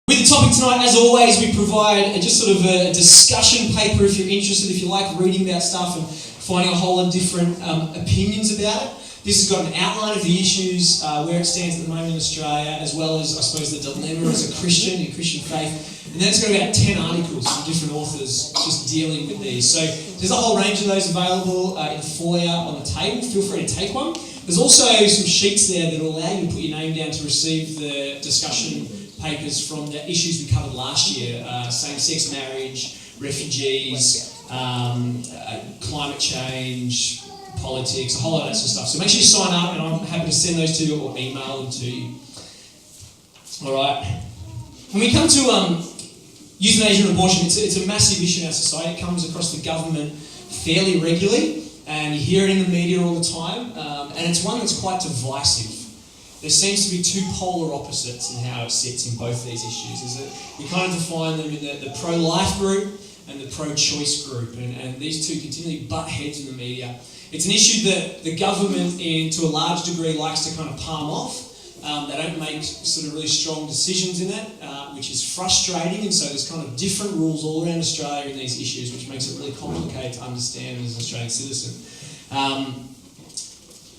With the topic tonight, as always, we provide just sort of a discussion paper if you're interested, if you like reading about stuff and finding a whole lot of different opinions about it. This has got an outline of the issues, where it stands at the moment in Australia, as well as, I suppose, the dilemma as a Christian, your Christian faith. And then it's got about 10 articles from different authors just dealing with these. So there's a whole range of those available in the foyer on the table. Feel free to take one. There's also some sheets there that will allow you to put your name down to receive the discussion papers from the issues we covered last year. Same-sex marriage, refugees, climate change, politics, a whole lot of that sort of stuff. So make sure you sign up, and I'm happy to send those to you or email them to you. All right. When we come to euthanasia and abortion, it's a massive issue in our society. It comes across the government fairly regularly, and you hear it in the media all the time, and it's one that's quite divisive. There seems to be two polar opposites in how it sits in both these issues. Is that we kind of define them in the pro-life group and the pro-choice group, and these two continually butt heads in the media. It's an issue that the government, to a large degree, likes to kind of palm off. They don't make sort of really strong decisions in it, which is frustrating, and so there's kind of different rules all around Australia in these issues, which makes it really complicated to understand as an Australian citizen.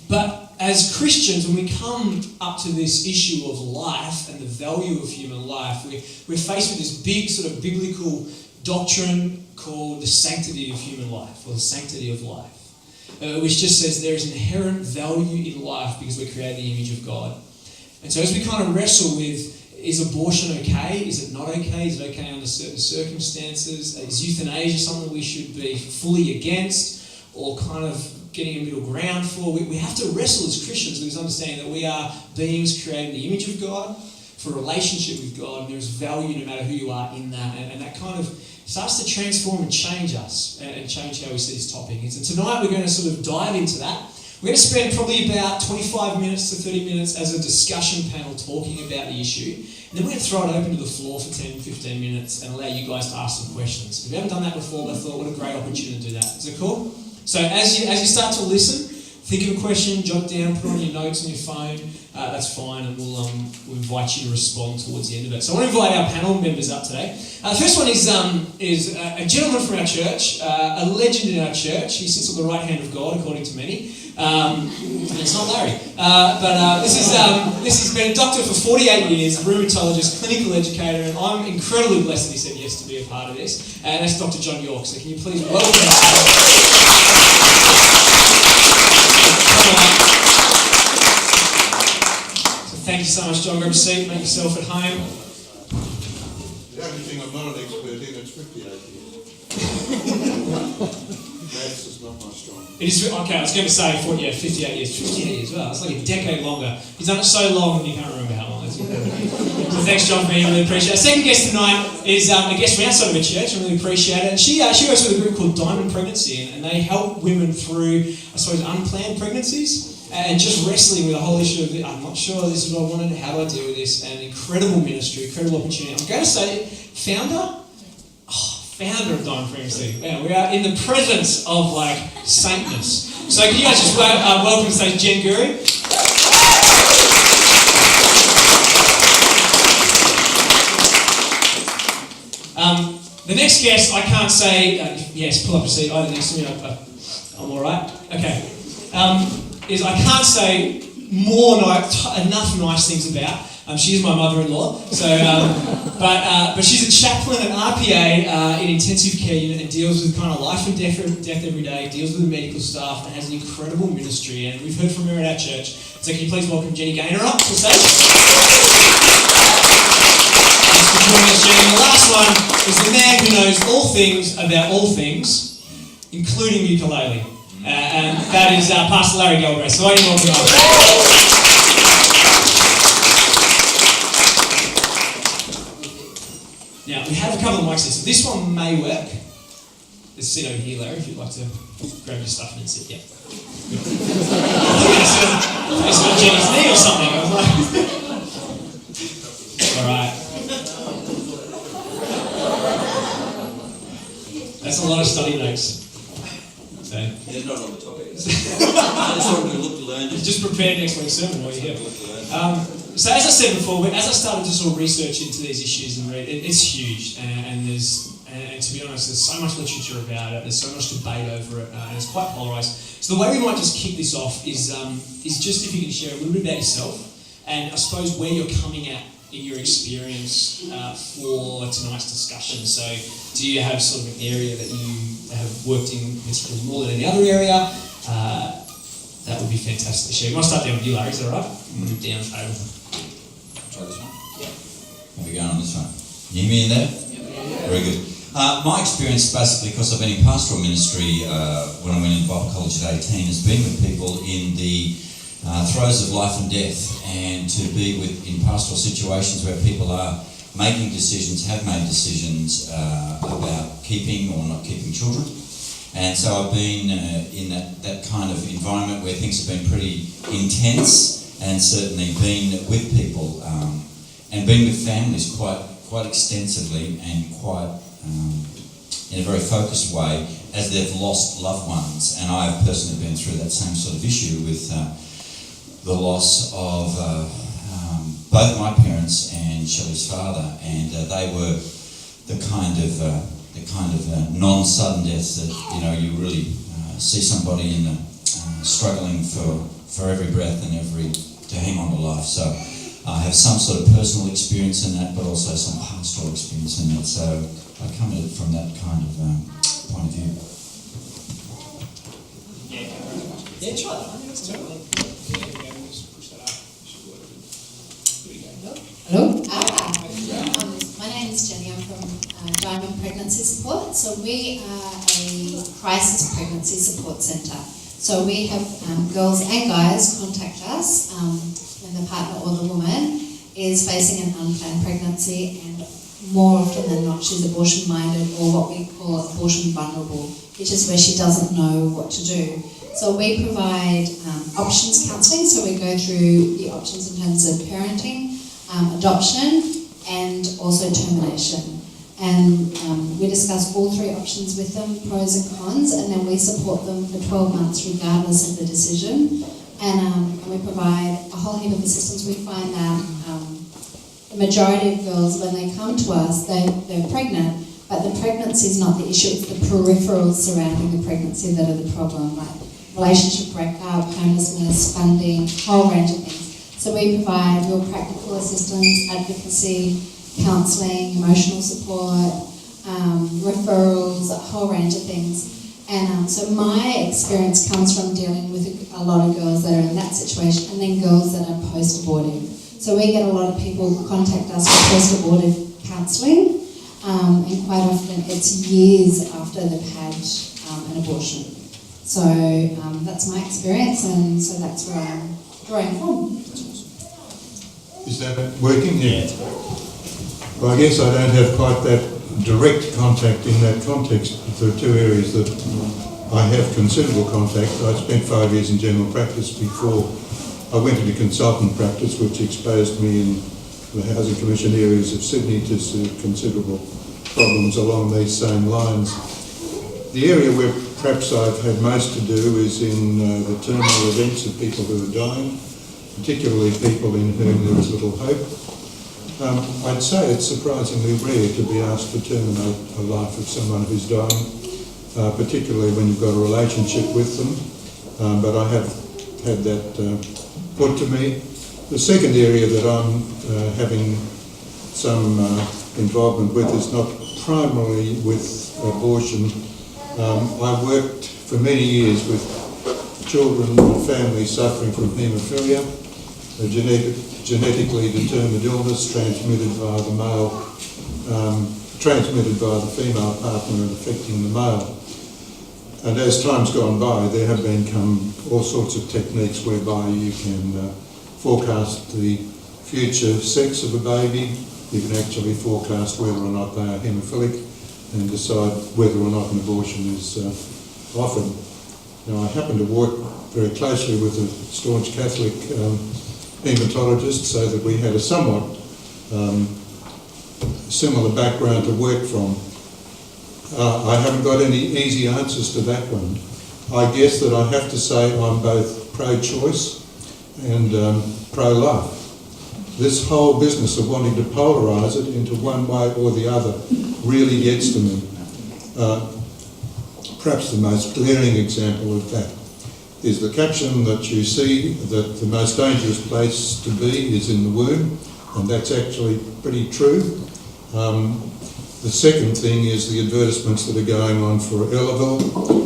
But as Christians, when we come up to this issue of life and the value of human life, we're faced with this big sort of biblical doctrine called the sanctity of human life, or the sanctity of life, which just says there is inherent value in life because we're created in the image of God. And so as we kind of wrestle with, is abortion okay? Is it not okay? Is it okay under certain circumstances? Is euthanasia something we should be fully against or kind of getting a middle ground for? We have to wrestle as Christians with this understanding that we are beings created in the image of God for a relationship with God, and there's value no matter who you are in that. And that kind of starts to transform and change us and change how we see this topic. And so tonight we're going to sort of dive into that. We're going to spend probably about 25 minutes to 30 minutes as a discussion panel talking about the issue. And then we're going to throw it open to the floor for 10, 15 minutes and allow you guys to ask some questions. If you haven't done that before, but I thought, what a great opportunity to do that. Is it cool? So as you start to listen, think of a question, jot down, put it on your notes on your phone. That's fine, and we'll invite you to respond towards the end of it. So I want to invite our panel members up today. The first one is a gentleman from our church, a legend in our church. He sits on the right hand of God, according to many. It's not Larry. But this has been a doctor for 48 years, a rheumatologist, clinical educator, and I'm incredibly blessed that he said yes to be a part of this. And that's Dr. John York. So can you please welcome him? Thank you so much, John. Grab a seat, make yourself at home. The only thing I'm not an expert in is 58 years. Maths is not my strong. It is, okay, I was going to say 58 years. 58 years, well, it's like a decade longer. He's done it so long that you can't remember how long. So thanks, John, for being here. Really appreciate it. Our second guest tonight is a guest from outside of a church. I really appreciate it. And she works with a group called Diamond Pregnancy, and they help women through, I suppose, unplanned pregnancies. And just wrestling with the whole issue of, I'm not sure this is what I wanted, how do I deal with this? And incredible ministry, incredible opportunity. I'm going to say, founder of Diamond Pregnancy. Yeah, we are in the presence of, saintness. So can you guys just welcome to stage Jen Guri? The next guest, I can't say, yes, pull up a seat either next to me. I'm all right. Okay. I can't say enough nice things about. She is my mother-in-law, so but she's a chaplain at RPA in intensive care unit and deals with kind of life and death every day. Deals with the medical staff and has an incredible ministry. And we've heard from her at our church. So can you please welcome Jenny Gaynor up to the stage? Thanks for joining us, Jenny. And the last one is the man who knows all things about all things, including ukulele. And that is Pastor Larry Galbraith. So welcome up. Now, we have a couple of mics here, so this one may work. There's a seat over here, Larry, if you'd like to grab your stuff and sit. Yeah. It's on Jenny's knee or something. I was like, all right. That's a lot of study notes. So. They're not on the topic. I just wanted to look to learn. Just prepared next week's sermon while you're here. So as I said before, as I started to sort of research into these issues and read, it's huge, and to be honest, there's so much literature about it. There's so much debate over it, and it's quite polarised. So the way we might just kick this off is just if you can share a little bit about yourself, and I suppose where you're coming at in your experience for tonight's discussion. So do you have sort of an area that you have worked in particularly more than any other area? That would be fantastic to share. We might start down with you, Larry, is that all right? Move down the table. Try this one? Yeah. How are we going on this one? You hear me in there? Yeah. Very good. My experience, basically, because I've been in pastoral ministry when I went into Bible college at 18, has been with people in the throes of life and death, and to be in pastoral situations where people are making decisions, have made decisions about keeping or not keeping children. And so I've been in that kind of environment where things have been pretty intense, and certainly been with people and been with families quite extensively and quite in a very focused way as they've lost loved ones. And I've personally been through that same sort of issue with the loss of both my parents and Shelley's father, and they were the kind of non-sudden deaths that you really see somebody in struggling for every breath and to hang on to life. So I have some sort of personal experience in that, but also some pastoral experience in that. So I come at it from that kind of point of view. Yeah, try that. That's totally. Hello. My name is Jenny. I'm from Diamond Pregnancy Support. So we are a crisis pregnancy support centre. So we have girls and guys contact us when the partner or the woman is facing an unplanned pregnancy, and more often than not she's abortion minded, or what we call abortion vulnerable, which is where she doesn't know what to do. So we provide options counselling. So we go through the options in terms of parenting, adoption, and also termination. And we discuss all three options with them, pros and cons, and then we support them for 12 months regardless of the decision. And we provide a whole heap of assistance. We find that the majority of girls, when they come to us, they're pregnant, but the pregnancy is not the issue, it's the peripherals surrounding the pregnancy that are the problem, like relationship breakup, homelessness, funding, a whole range of things. So we provide real practical assistance, advocacy, counselling, emotional support, referrals, a whole range of things. And so my experience comes from dealing with a lot of girls that are in that situation, and then girls that are post-abortive. So we get a lot of people who contact us for post-abortive counselling, and quite often it's years after they've had an abortion. So that's my experience, and so that's where I'm drawing from. Is that working? Yeah. Well, I guess I don't have quite that direct contact in that context. There are two areas that I have considerable contact. I spent 5 years in general practice before I went into consultant practice, which exposed me in the Housing Commission areas of Sydney to considerable problems along these same lines. The area where perhaps I've had most to do is in the terminal events of people who are dying, particularly people in whom there is little hope. I'd say it's surprisingly rare to be asked to terminate a life of someone who's dying, particularly when you've got a relationship with them, but I have had that put to me. The second area that I'm having some involvement with is not primarily with abortion. I worked for many years with children and families suffering from haemophilia, a genetically determined illness transmitted via the male, transmitted by the female partner and affecting the male. And as time's gone by, there have become all sorts of techniques whereby you can forecast the future sex of a baby. You can actually forecast whether or not they are haemophilic and decide whether or not an abortion is offered. Now, I happen to work very closely with a staunch Catholic haematologist, so that we had a somewhat similar background to work from. I haven't got any easy answers to that one. I guess that I have to say I'm both pro-choice and pro-life. this whole business of wanting to polarise it into one way or the other really gets to me. Perhaps the most glaring example of that is the caption that you see that the most dangerous place to be is in the womb, and that's actually pretty true. The second thing is the advertisements that are going on for Elavil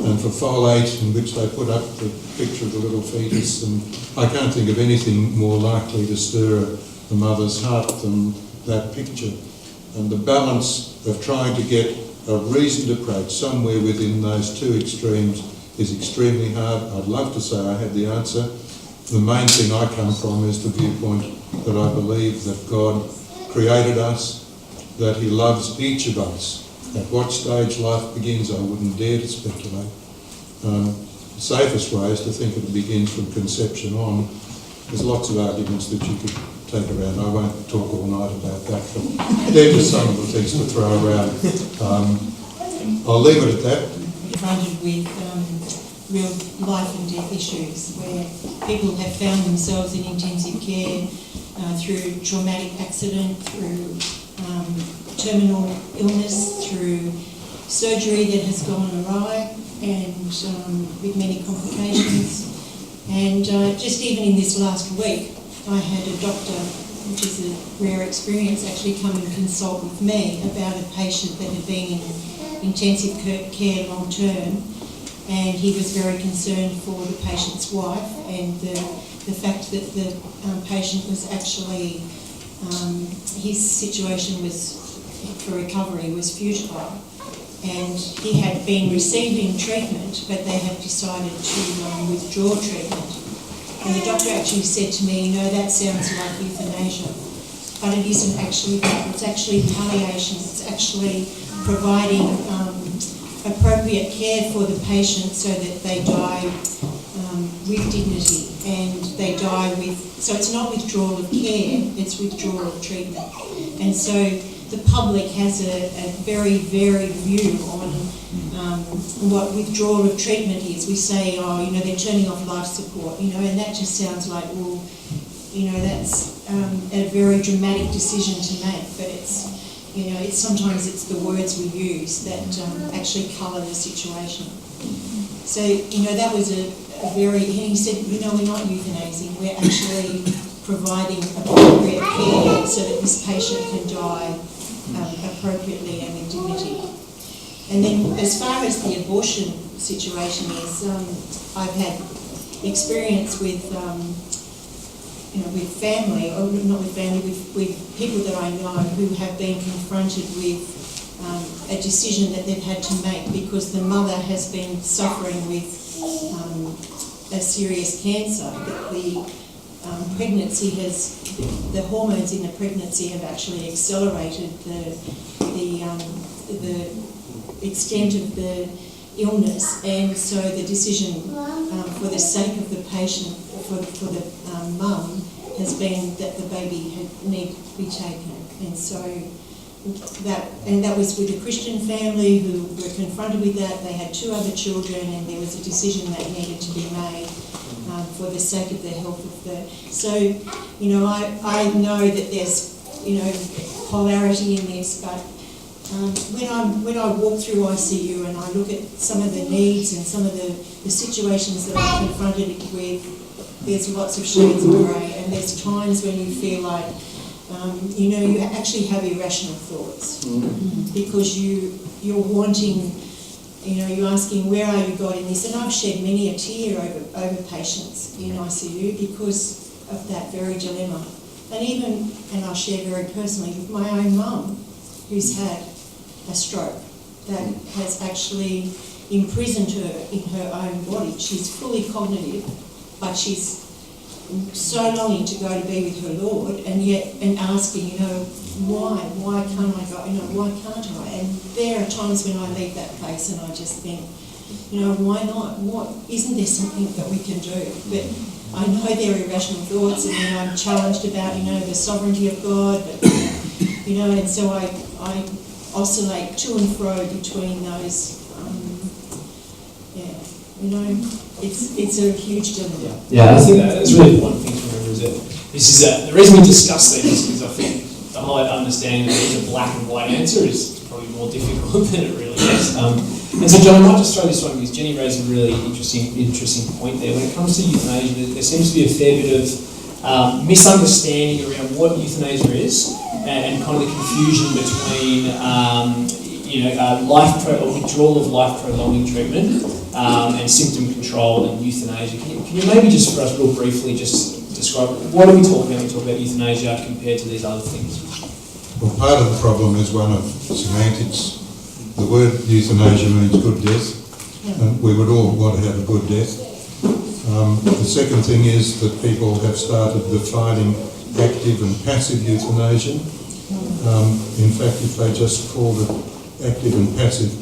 and for folate, in which they put up the picture of the little fetus, and I can't think of anything more likely to stir a mother's heart than that picture. And the balance of trying to get a reasoned approach somewhere within those two extremes is extremely hard. I'd love to say I had the answer. The main thing I come from is the viewpoint that I believe that God created us, that he loves each of us. At what stage life begins, I wouldn't dare to speculate. The safest way is to think it begins from conception on. There's lots of arguments that you could take around. I won't talk all night about that, but they're just some of the things to throw around. I'll leave it at that. Confronted with real life and death issues where people have found themselves in intensive care through traumatic accident, through terminal illness, through surgery that has gone awry and with many complications. And just even in this last week, I had a doctor, which is a rare experience, actually come and consult with me about a patient that had been in intensive care long term, and he was very concerned for the patient's wife and the fact that the patient was actually, his situation was for recovery was futile, and he had been receiving treatment, but they had decided to withdraw treatment. And the doctor actually said to me, you know, that sounds like euthanasia, but it isn't actually that. It's actually palliation. It's actually providing appropriate care for the patient so that they die with dignity and they die with, so it's not withdrawal of care, it's withdrawal of treatment. And so the public has a very varied view on what withdrawal of treatment is. We say, oh, you know, they're turning off life support, you know, and that just sounds like, well, you know, that's a very dramatic decision to make, but it's, you know, it's sometimes it's the words we use that actually colour the situation. So, you know, that was a very, he said, you know, we're not euthanizing, we're actually providing appropriate care so that this patient can die appropriately and with dignity. And then as far as the abortion situation is, I've had experience with, you know, with family, or not with family, with people that I know who have been confronted with a decision that they've had to make because the mother has been suffering with a serious cancer, that the pregnancy has, the hormones in the pregnancy have actually accelerated the extent of the illness, and so the decision for the sake of the patient, for the mum, has been that the baby need to be taken. And so that was with a Christian family who were confronted with that. They had 2 other children, and there was a decision that needed to be made for the sake of the health of the. So, you know, I know that there's, you know, polarity in this, but when I walk through ICU and I look at some of the needs and some of the situations that I'm confronted with, there's lots of shades of grey, and there's times when you feel like, you know, you actually have irrational thoughts because you're wanting, you know, you're asking, where are you, God, in this? And I've shed many a tear over patients in ICU because of that very dilemma. And I'll share very personally with my own mum, who's had a stroke that has actually imprisoned her in her own body. She's fully cognitive, but she's so longing to go to be with her Lord, and asking, you know, why can't I go? You know, why can't I? And there are times when I leave that place and I just think, you know, why not? Isn't there something that we can do? But I know they're irrational thoughts, and then I'm challenged about, you know, the sovereignty of God, but, you know, and so I oscillate to and fro between those. You know, it's a huge dilemma. Yeah, I think that's really important thing to remember is that This is the reason we discuss these is I think the whole understanding that there's a black and white answer is probably more difficult than it really is. And so, John, I might just throw this one because Jenny raised a really interesting point there. When it comes to euthanasia, there seems to be a fair bit of misunderstanding around what euthanasia is and kind of the confusion between withdrawal of life-prolonging treatment and symptom control and euthanasia. Can you maybe just for us real briefly just describe what are we talking about when we talk about euthanasia compared to these other things? Well, part of the problem is one of semantics. The word euthanasia means good death, and we would all want to have a good death. The second thing is that people have started defining active and passive euthanasia. In fact, if they just called it active and passive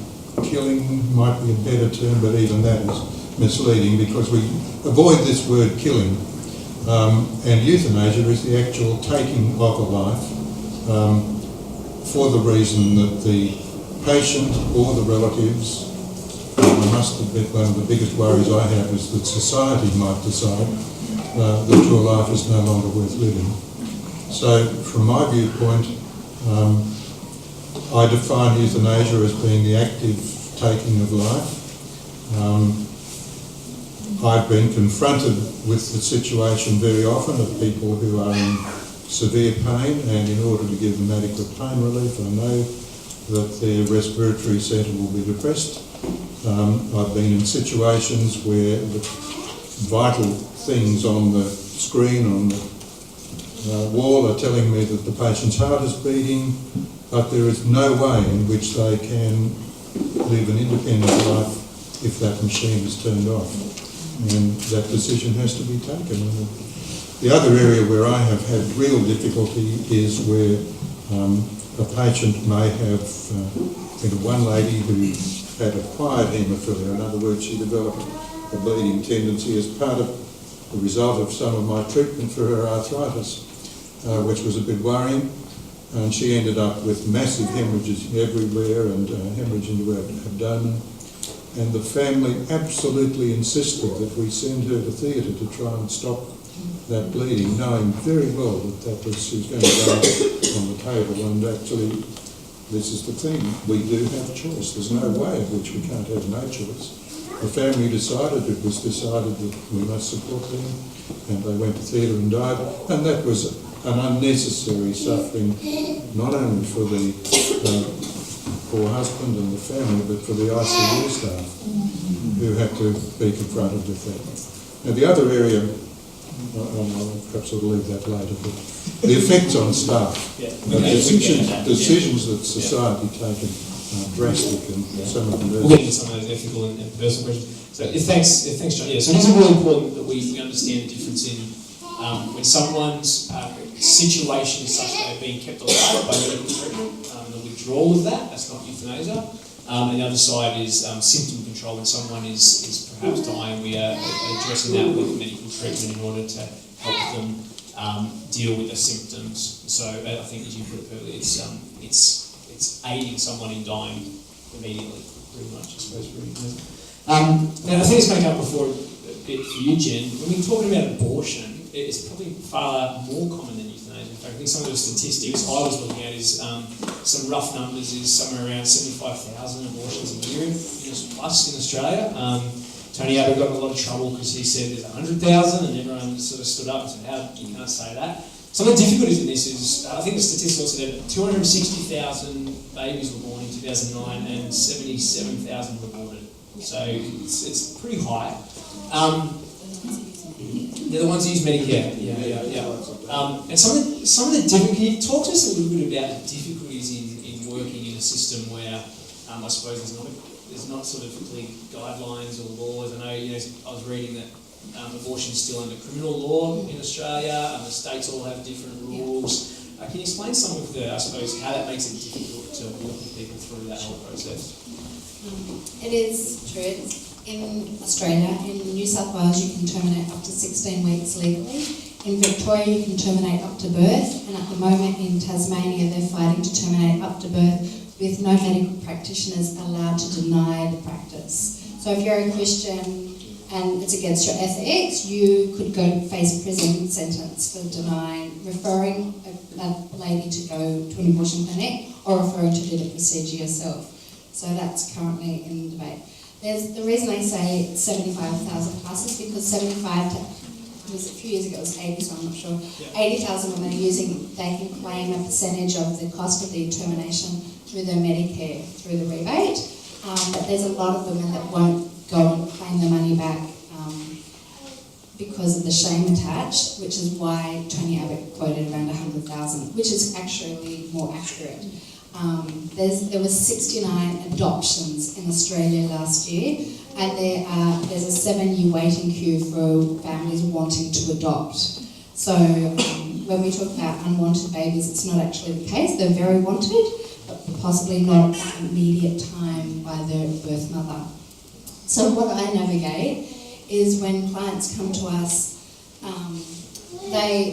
killing might be a better term, but even that is misleading because we avoid this word killing. And euthanasia is the actual taking of a life for the reason that the patient or the relatives, I must admit one of the biggest worries I have is that society might decide that your life is no longer worth living. So from my viewpoint, I define euthanasia as being the active taking of life. I've been confronted with the situation very often of people who are in severe pain, and in order to give them adequate pain relief, I know that their respiratory centre will be depressed. I've been in situations where the vital things on the screen on the wall are telling me that the patient's heart is beating, but there is no way in which they can live an independent life if that machine is turned off. And that decision has to be taken. The other area where I have had real difficulty is where a patient may have, I think of one lady who had acquired haemophilia. In other words, she developed a bleeding tendency as part of the result of some of my treatment for her arthritis, which was a bit worrying. And she ended up with massive hemorrhages everywhere and hemorrhage into her abdomen. And the family absolutely insisted that we send her to theatre to try and stop that bleeding, knowing very well that she was going to die on the table. And actually, this is the thing, we do have choice. There's no way in which we can't have no choice. The family decided, it was decided that we must support them, and they went to theatre and died. And that was an unnecessary suffering, not only for the poor husband and the family, but for the ICU staff who had to be confronted with that. Now the other area, perhaps I'll leave that later, but the effects on staff. Decisions that society taken are drastic, and some of them... We'll get into some of those ethical and personal questions. So thanks, John. Yeah, so it is really important that we understand the difference in when someone's situation is such that they're being kept alive by medical treatment, the withdrawal of that's not euthanasia. And the other side is symptom control. When someone is perhaps dying, we are addressing that with medical treatment in order to help them deal with the symptoms. So I think, as you put it earlier, it's aiding someone in dying immediately, pretty much, I suppose. Now, I think it's going to come before a bit for you, Jen. When we're talking about abortion, it's probably far more common than euthanasia. In fact, I think some of the statistics I was looking at is some rough numbers is somewhere around 75,000 abortions a year plus in Australia. Tony Abbott got in a lot of trouble because he said there's 100,000, and everyone sort of stood up and said, "How you can't say that." Some of the difficulties in this is, I think the statistics also said 260,000 babies were born in 2009 and 77,000 were aborted. So it's pretty high. They're the ones who use Medicare. Yeah. And some of the difficulties. Can you talk to us a little bit about the difficulties in working in a system where I suppose there's not sort of clear guidelines or laws. I know I was reading that abortion is still under criminal law in Australia, and the states all have different rules. Can you explain some of the, I suppose, how that makes it difficult to work with people through that whole process? It is true. In Australia, in New South Wales, you can terminate up to 16 weeks legally. In Victoria, you can terminate up to birth, and at the moment in Tasmania, they're fighting to terminate up to birth with no medical practitioners allowed to deny the practice. So if you're a Christian and it's against your ethics, you could go face prison sentence for referring a lady to go to an abortion clinic or referring to do the procedure yourself. So that's currently in debate. The reason I say 75,000 plus is because 75, it was a few years ago, it was 80, so I'm not sure. 80,000 women are they can claim a percentage of the cost of the termination through their Medicare, through the rebate. But there's a lot of women that won't go and claim their money back because of the shame attached, which is why Tony Abbott quoted around 100,000, which is actually more accurate. There was 69 adoptions in Australia last year, and there's a 7-year waiting queue for families wanting to adopt. So when we talk about unwanted babies, it's not actually the case. They're very wanted, but possibly not at immediate time by their birth mother. So what I navigate is when clients come to us,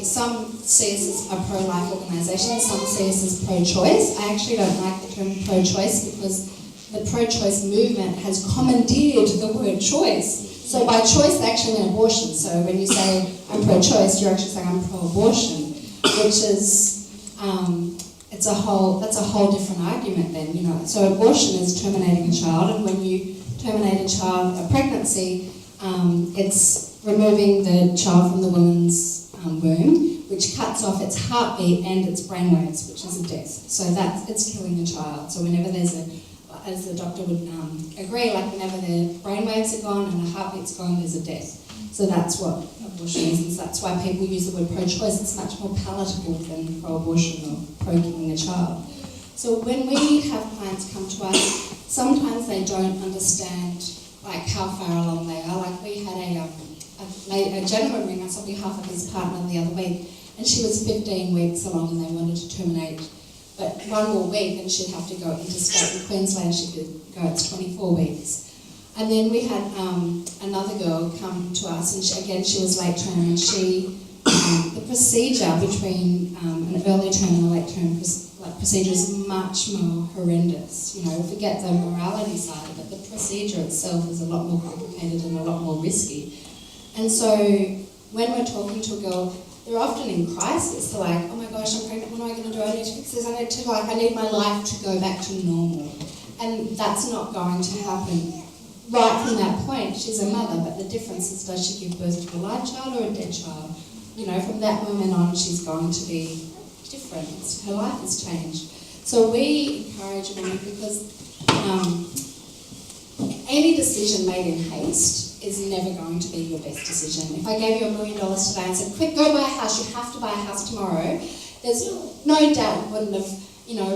some see us as a pro-life organisation, some see us as pro-choice. I actually don't like the term pro-choice because the pro-choice movement has commandeered the word choice. So by choice, they actually mean abortion. So when you say I'm pro-choice, you're actually saying I'm pro-abortion, which is that's a whole different argument then, you know. So abortion is terminating a child, and when you terminate a pregnancy, it's removing the child from the woman's womb, which cuts off its heartbeat and its brainwaves, which is a death. So it's killing a child. So whenever as the doctor would agree, like whenever the brainwaves are gone and the heartbeat's gone, there's a death. So that's what abortion is, and so that's why people use the word pro-choice. It's much more palatable than pro-abortion or pro-killing a child. So when we have clients come to us, sometimes they don't understand like how far along they are. Like we had a gentleman ring us on behalf of his partner the other week, and she was 15 weeks along and they wanted to terminate. But one more week and she'd have to go interstate in Queensland, she could go, it's 24 weeks. And then we had another girl come to us, and she was late term, and the procedure between an early term and a late term procedure is much more horrendous. You know, forget the morality side, but the procedure itself is a lot more complicated and a lot more risky. And so when we're talking to a girl, they're often in crisis. They're like, oh my gosh, I'm pregnant, what am I going to do? I need to fix this, I need my life to go back to normal. And that's not going to happen. Right from that point, she's a mother, but the difference is, does she give birth to a live child or a dead child? You know, from that moment on, she's going to be different. Her life has changed. So we encourage women because any decision made in haste is never going to be your best decision. If I gave you $1 million today and said, quick, go buy a house, you have to buy a house tomorrow, there's no doubt you wouldn't have,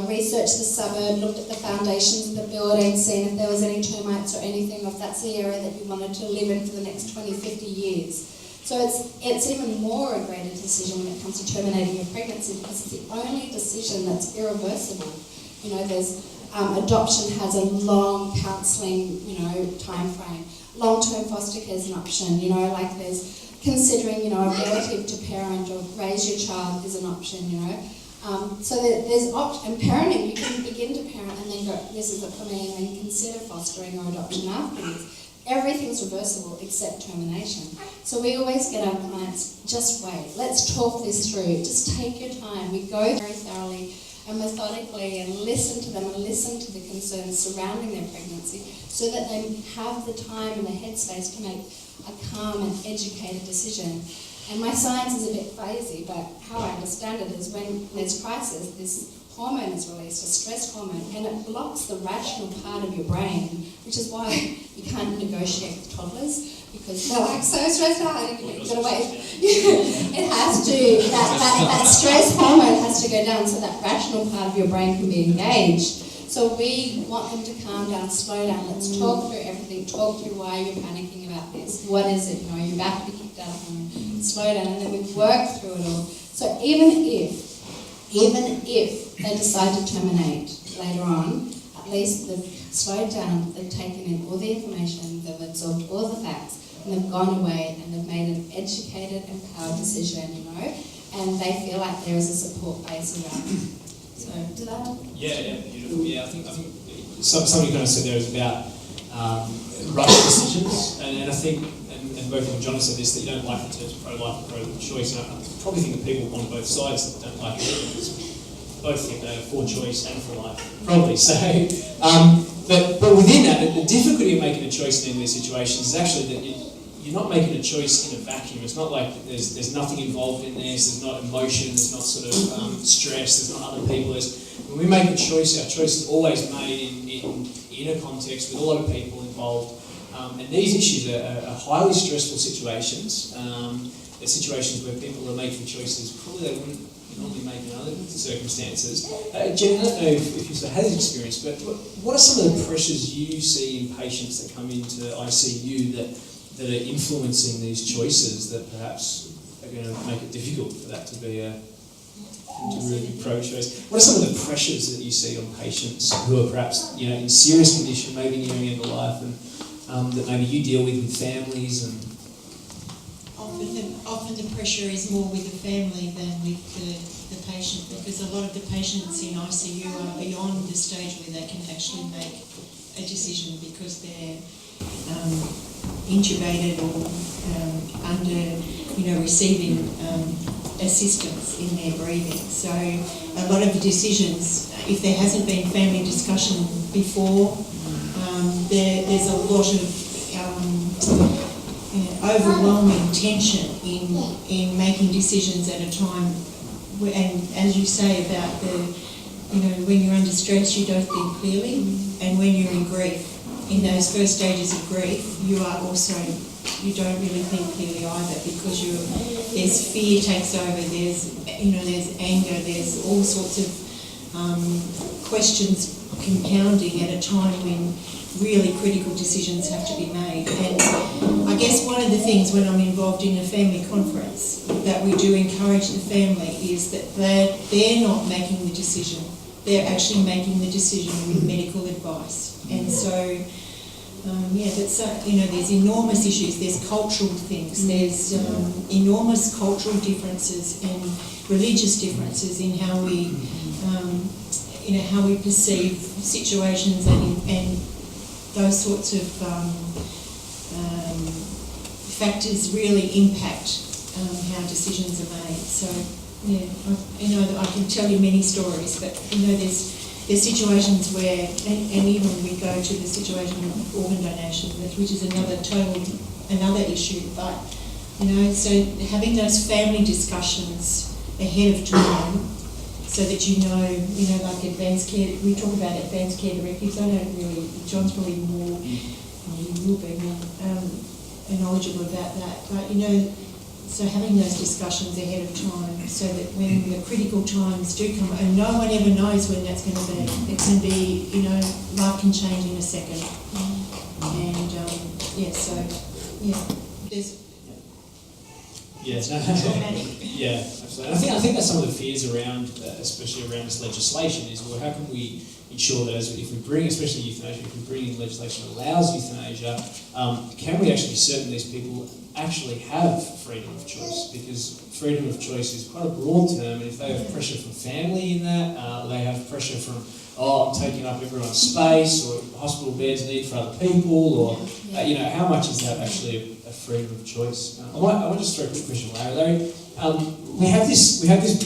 researched the suburb, looked at the foundations of the building, seen if there was any termites or anything, or if that's the area that you wanted to live in for the next 20, 50 years. So it's even more a greater decision when it comes to terminating your pregnancy, because it's the only decision that's irreversible. You know, adoption has a long counselling, time frame. Long-term foster care is an option, there's considering, a relative to parent or raise your child is an option, So there's option, and parenting, you can begin to parent and then go, this is it for me, and then consider fostering or adoption afterwards. Everything's reversible except termination. So we always get our clients, just wait, let's talk this through, just take your time. We go very thoroughly and methodically and listen to them and listen to the concerns surrounding their pregnancy so that they have the time and the headspace to make a calm and educated decision. And my science is a bit crazy, but how I understand it is when there's crisis, this hormone is released, a stress hormone, and it blocks the rational part of your brain, which is why you can't negotiate with toddlers, because they're like so stressed out, you've got to wait. It has to, that stress hormone has to go down so that rational part of your brain can be engaged. So we want them to calm down, slow down, let's talk through everything, talk through why you're panicking about this, what is it, you're about to be kicked out of home, slow down, and then we work through it all. So even if they decide to terminate later on, at least they've slowed down, they've taken in all the information, they've absorbed all the facts, and they've gone away and they've made an educated, empowered decision, and they feel like there is a support base around them. So, did that? Yeah, beautiful. Yeah, I think somebody kind of said there was about rush decisions, and I think both you and John have said this, that you don't like the terms pro-life and pro-choice. And I probably think that people on both sides that don't like it because both think they're for choice and for life, probably. So, but within that, the difficulty of making a choice in any of these situations is actually that you're not making a choice in a vacuum. It's not like there's nothing involved in this. There's not emotion. There's not sort of stress. There's not other people. When we make a choice, our choice is always made in a context with a lot of people involved. And these issues are highly stressful situations. They're situations where people are making choices probably they wouldn't normally make in other circumstances. Jen, I don't know if you had this experience, but what are some of the pressures you see in patients that come into ICU that are influencing these choices that perhaps are going to make it difficult for that to be really pro-choice? What are some of the pressures that you see on patients who are perhaps in serious condition, maybe nearing end of life, and that maybe you deal with families and? Often the pressure is more with the family than with the patient, because a lot of the patients in ICU are beyond the stage where they can actually make a decision because they're intubated or under, receiving assistance in their breathing. So a lot of the decisions, if there hasn't been family discussion before, there's a lot of overwhelming tension in making decisions at a time, and as you say about when you're under stress you don't think clearly, and when you're in grief, in those first stages of grief, you don't really think clearly either, because there's fear takes over, there's anger, there's all sorts of questions compounding at a time when really critical decisions have to be made. And I guess one of the things when I'm involved in a family conference that we do encourage the family is that they're not making the decision, they're actually making the decision with medical advice. And so there's enormous issues, there's cultural things, there's enormous cultural differences and religious differences in how we perceive situations, and those sorts of factors really impact how decisions are made. So I can tell you many stories, but there's situations where, and even we go to the situation of organ donation, which is another issue. But so having those family discussions ahead of time, so that like advanced care, we talk about advanced care directives. I don't really, John's probably more, he will be more knowledgeable about that. But so having those discussions ahead of time, so that when the critical times do come, and no one ever knows when that's going to be. It can be, life can change in a second. And there's. Yeah, absolutely. I think that's some of the fears around, especially around this legislation, is how can we ensure that if we bring, especially euthanasia, if we bring in legislation that allows euthanasia, can we actually be certain these people actually have freedom of choice? Because freedom of choice is quite a broad term, and if they have pressure from family in that, they have pressure from, I'm taking up everyone's space, or hospital beds need for other people, or how much is that actually a freedom of choice? I want to just throw a quick question, Larry. We have this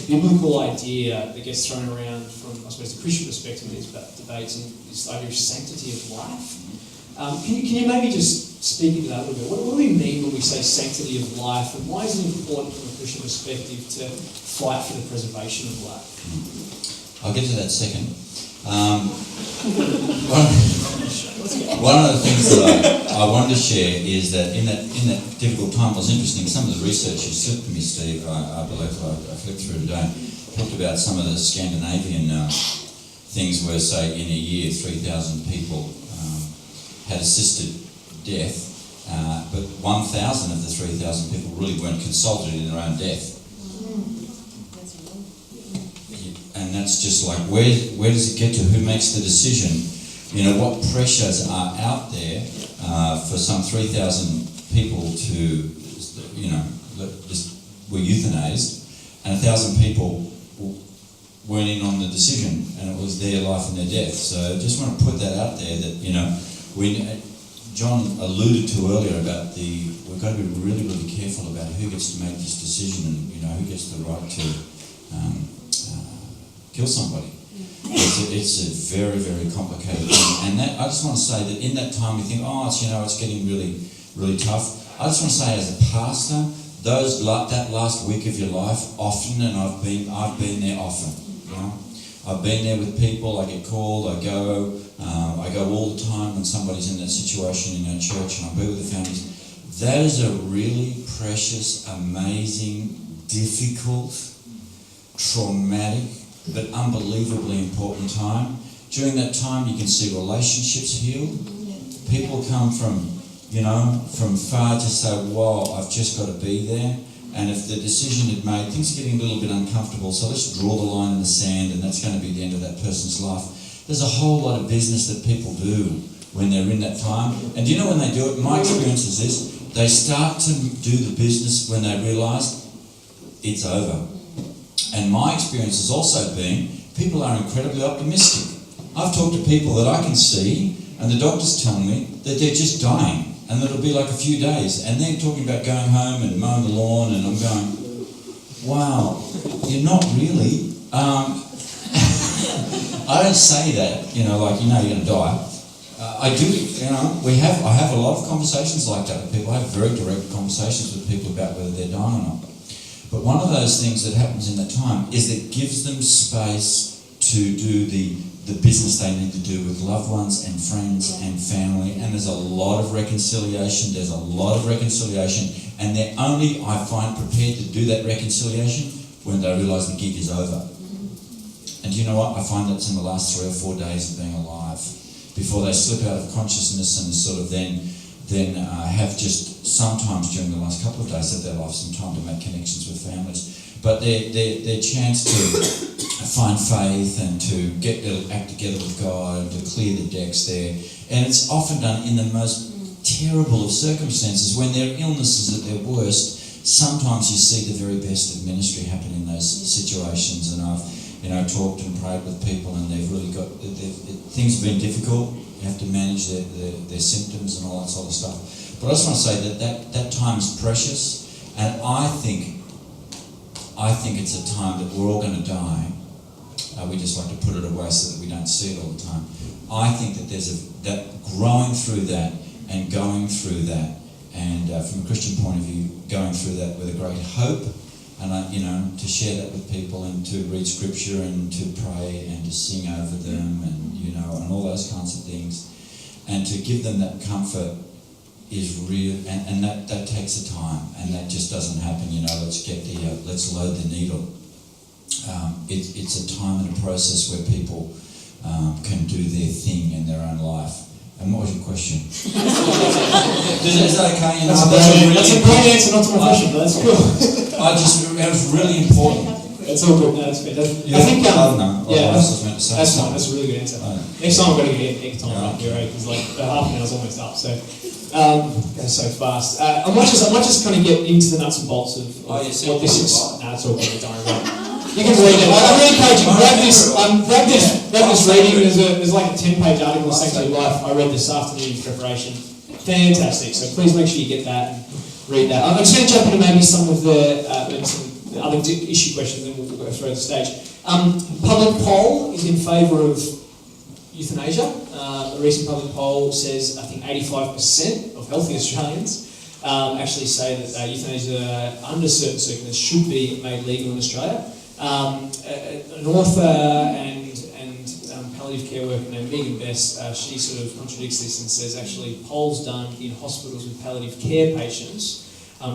biblical idea that gets thrown around from, I suppose, the Christian perspective in these debates, and this idea of sanctity of life. Can you maybe just speak into that a little bit? What do we mean when we say sanctity of life, and why is it important from a Christian perspective to fight for the preservation of life? I'll get to that second. One of the things that I wanted to share is that in that difficult time, it was interesting. Some of the research you sent to me, Steve, I believe I flipped through today, talked about some of the Scandinavian things where, say, in a year, 3,000 people had assisted death, but 1,000 of the 3,000 people really weren't consulted in their own death. And that's just like, where does it get to? Who makes the decision? What pressures are out there for some 3,000 people to, just were euthanized, and 1,000 people weren't in on the decision, and it was their life and their death. So I just want to put that out there that, John alluded to earlier about we've got to be really, really careful about who gets to make this decision and, who gets the right to kill somebody. It's a very, very complicated thing. And that, I just want to say that in that time you think, it's getting really, really tough. I just want to say as a pastor, that last week of your life, often, and I've been there often, I've been there with people, I get called, I go all the time when somebody's in that situation in our church, and I be with the families. That is a really precious, amazing, difficult, traumatic, but unbelievably important time. During that time, you can see relationships heal. People come from far to say, wow, I've just got to be there. And if the decision had made, things are getting a little bit uncomfortable, so let's draw the line in the sand, and that's going to be the end of that person's life. There's a whole lot of business that people do when they're in that time. And do you know when they do it? My experience is this. They start to do the business when they realise it's over. And my experience has also been, people are incredibly optimistic. I've talked to people that I can see, and the doctor's telling me that they're just dying, and that it'll be like a few days. And they're talking about going home and mowing the lawn, and I'm going, wow, you're not really. I don't say that, you're going to die. I do, I have a lot of conversations like that with people. I have very direct conversations with people about whether they're dying or not. But one of those things that happens in that time is it gives them space to do the business they need to do with loved ones and friends and family, and there's a lot of reconciliation, and they're only, I find, prepared to do that reconciliation when they realise the gig is over. And you know what? I find that's in the last 3 or 4 days of being alive, before they slip out of consciousness and sort of then have just sometimes during the last couple of days of their life some time to make connections with families. But their chance to find faith and to get their act together with God and to clear the decks there. And it's often done in the most terrible of circumstances. When their illness is at their worst, sometimes you see the very best of ministry happen in those situations. And I've talked and prayed with people, and they've really got, things have been difficult. You have to manage their symptoms and all that sort of stuff. But I just want to say that time is precious, and I think it's a time that we're all going to die. We just like to put it away so that we don't see it all the time. I think that there's that growing through that and going through that, and from a Christian point of view, going through that with a great hope, and to share that with people, and to read scripture and to pray and to sing over them, and and all those kinds of things, and to give them that comfort is real, and that takes a time, and that just doesn't happen. Let's load the needle. It's a time and a process where people can do their thing in their own life. And what was your question? Is that okay? That's a great answer, not to my question, but that's cool. That was really important. It's all good. No, that's good. I think, that's fine. That's a really good answer. Next time I'm going to get egg time up here, because half an hour's almost up. So goes so fast. I might just kind of get into the nuts and bolts of what this is. No, it's all good. Don't worry about it. You can read it. I really encourage you. Grab this reading. There's like a 10-page article on Sanctuary Life. I read this afternoon in preparation. Fantastic. So please make sure you get that and read that. I'm just going to jump into maybe some of the other issue questions, and we'll go through the stage. Public poll is in favour of euthanasia. A recent public poll says, I think 85% of healthy Australians actually say that euthanasia under certain circumstances should be made legal in Australia. An author and palliative care worker named Megan Best, she sort of contradicts this and says actually polls done in hospitals with palliative care patients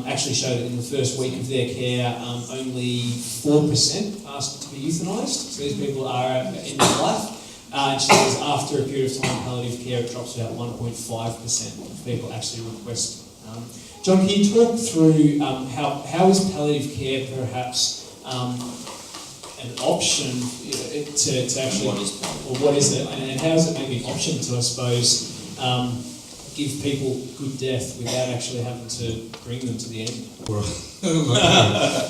actually show that in the first week of their care, only 4% asked to be euthanised. So these people are at the end of life. And she says after a period of time, palliative care drops to about 1.5% of people actually request. John, can you talk through how is palliative care perhaps an option to actually, what is it, and how is it maybe an option to, I suppose, give people good death without actually having to bring them to the end? Well,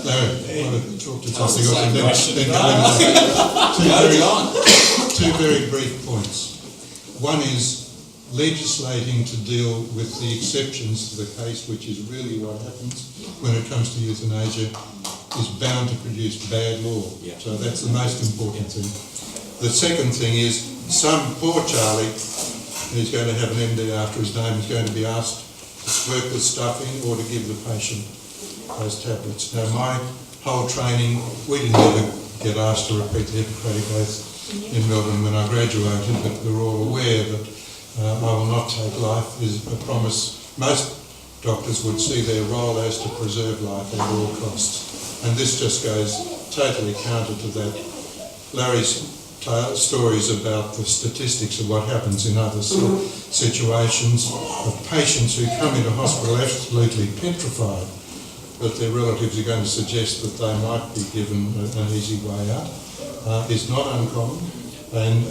Larry, I want to talk to something else. Two very brief points. One is legislating to deal with the exceptions to the case, which is really what happens when it comes to euthanasia, is bound to produce bad law. Yeah. So that's the most important thing. The second thing is some poor Charlie who's going to have an MD after his name is going to be asked to squirt the stuff in or to give the patient those tablets. Now, my whole training, we didn't ever get asked to repeat the Hippocratic Oath in Melbourne when I graduated, but we're all aware that I will not take life is a promise. Most doctors would see their role as to preserve life at all costs. And this just goes totally counter to that. Larry's stories about the statistics of what happens in other situations of patients who come into hospital absolutely petrified that their relatives are going to suggest that they might be given an easy way out is not uncommon. And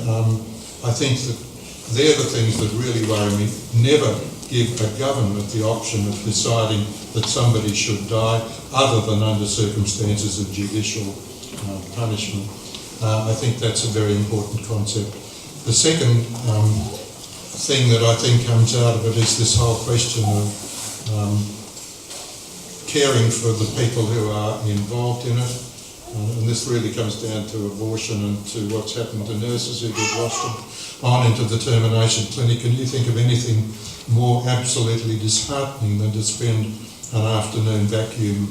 I think that they're the things that really worry me. Never give a government the option of deciding that somebody should die other than under circumstances of judicial punishment. I think that's a very important concept. The second thing that I think comes out of it is this whole question of caring for the people who are involved in it. And this really comes down to abortion and to what's happened to nurses who get rushed on into the termination clinic. Can you think of anything more absolutely disheartening than to spend an afternoon vacuum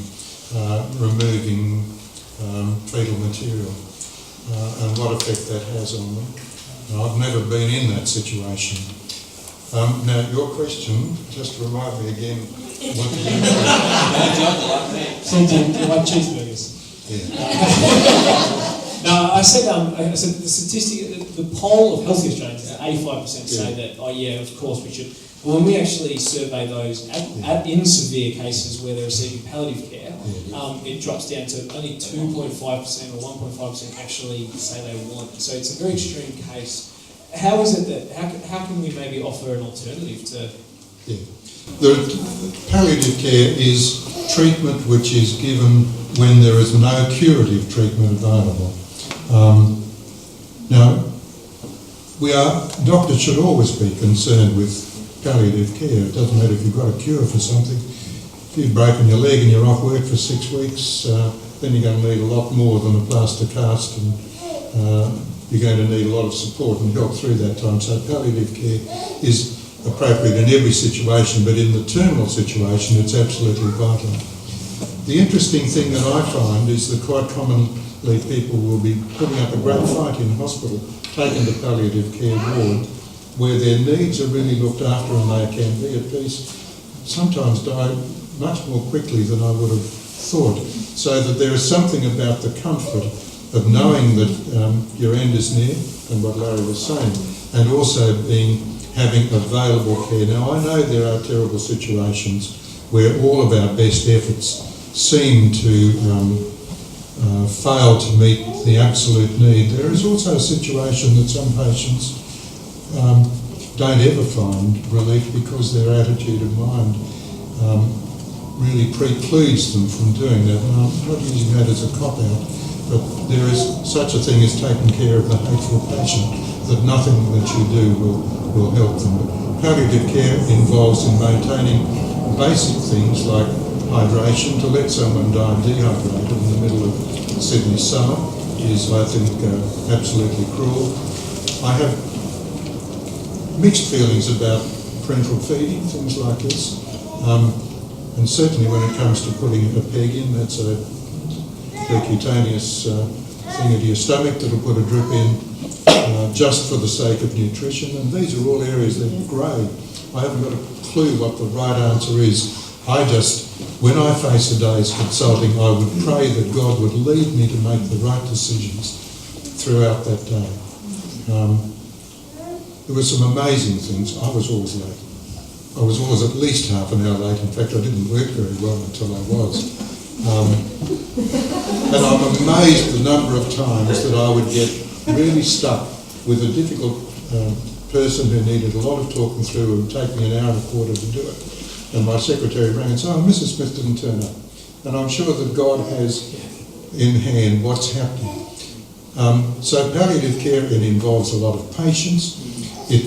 removing fetal material and what effect that has on them? I've never been in that situation. Now, your question, just to remind me again, what did you So do you like cheeseburgers? Yeah. No, I said the statistic, the poll of healthy Australians is that 85% say that, oh yeah, of course we should. But when we actually survey those in severe cases where they're receiving palliative care, it drops down to only 2.5% or 1.5% actually say they want it. So it's a very extreme case. How is it that, how can we maybe offer an alternative to... Yeah. The palliative care is treatment which is given when there is no curative treatment available. Now, doctors should always be concerned with palliative care. It doesn't matter if you've got a cure for something. If you've broken your leg and you're off work for 6 weeks, then you're going to need a lot more than a plaster cast, and you're going to need a lot of support and help through that time. So palliative care is appropriate in every situation, but in the terminal situation it's absolutely vital. The interesting thing that I find is that quite commonly people will be putting up a great fight in hospital, taken to palliative care ward, where their needs are really looked after and they can be at peace, sometimes die much more quickly than I would have thought. So that there is something about the comfort of knowing that your end is near, and what Larry was saying, and also having available care. Now, I know there are terrible situations where all of our best efforts seem to fail to meet the absolute need. There is also a situation that some patients don't ever find relief because their attitude of mind really precludes them from doing that. And I'm not using that as a cop-out, but there is such a thing as taking care of the hateful patient, that nothing that you do will help them. Palliative care involves in maintaining basic things like hydration. To let someone die dehydrated in the middle of Sydney summer is, I think, absolutely cruel. I have mixed feelings about parenteral feeding, things like this. And certainly when it comes to putting a peg in, that's a percutaneous thing into your stomach that'll put a drip in just for the sake of nutrition. And these are all areas that are grey. I haven't got a clue what the right answer is. When I face a day's consulting, I would pray that God would lead me to make the right decisions throughout that day. There were some amazing things. I was always late. I was always at least half an hour late. In fact, I didn't work very well until I was. And I'm amazed the number of times that I would get really stuck with a difficult person who needed a lot of talking through. It would take me an hour and a quarter to do it. And my secretary rang and said, "Oh, Mrs. Smith didn't turn up." And I'm sure that God has in hand what's happening. So palliative care, it involves a lot of patience. It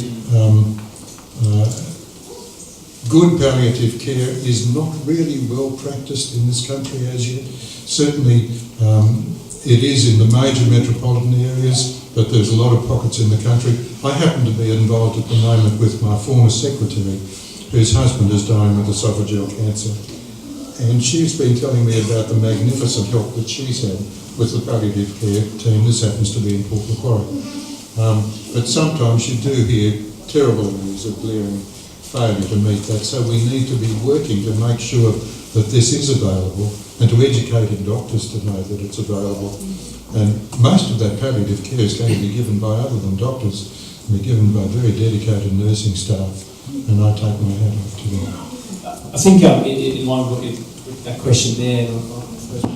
good palliative care is not really well practiced in this country as yet. Certainly it is in the major metropolitan areas, but there's a lot of pockets in the country. I happen to be involved at the moment with my former secretary, whose husband is dying with esophageal cancer. And she's been telling me about the magnificent help that she's had with the palliative care team. This happens to be in Port Macquarie. But sometimes you do hear terrible news of glaring failure to meet that. So we need to be working to make sure that this is available and to educating doctors to know that it's available. And most of that palliative care is going to be given by other than doctors, and be given by very dedicated nursing staff, and I take my hat off to them. I think in line with that question there,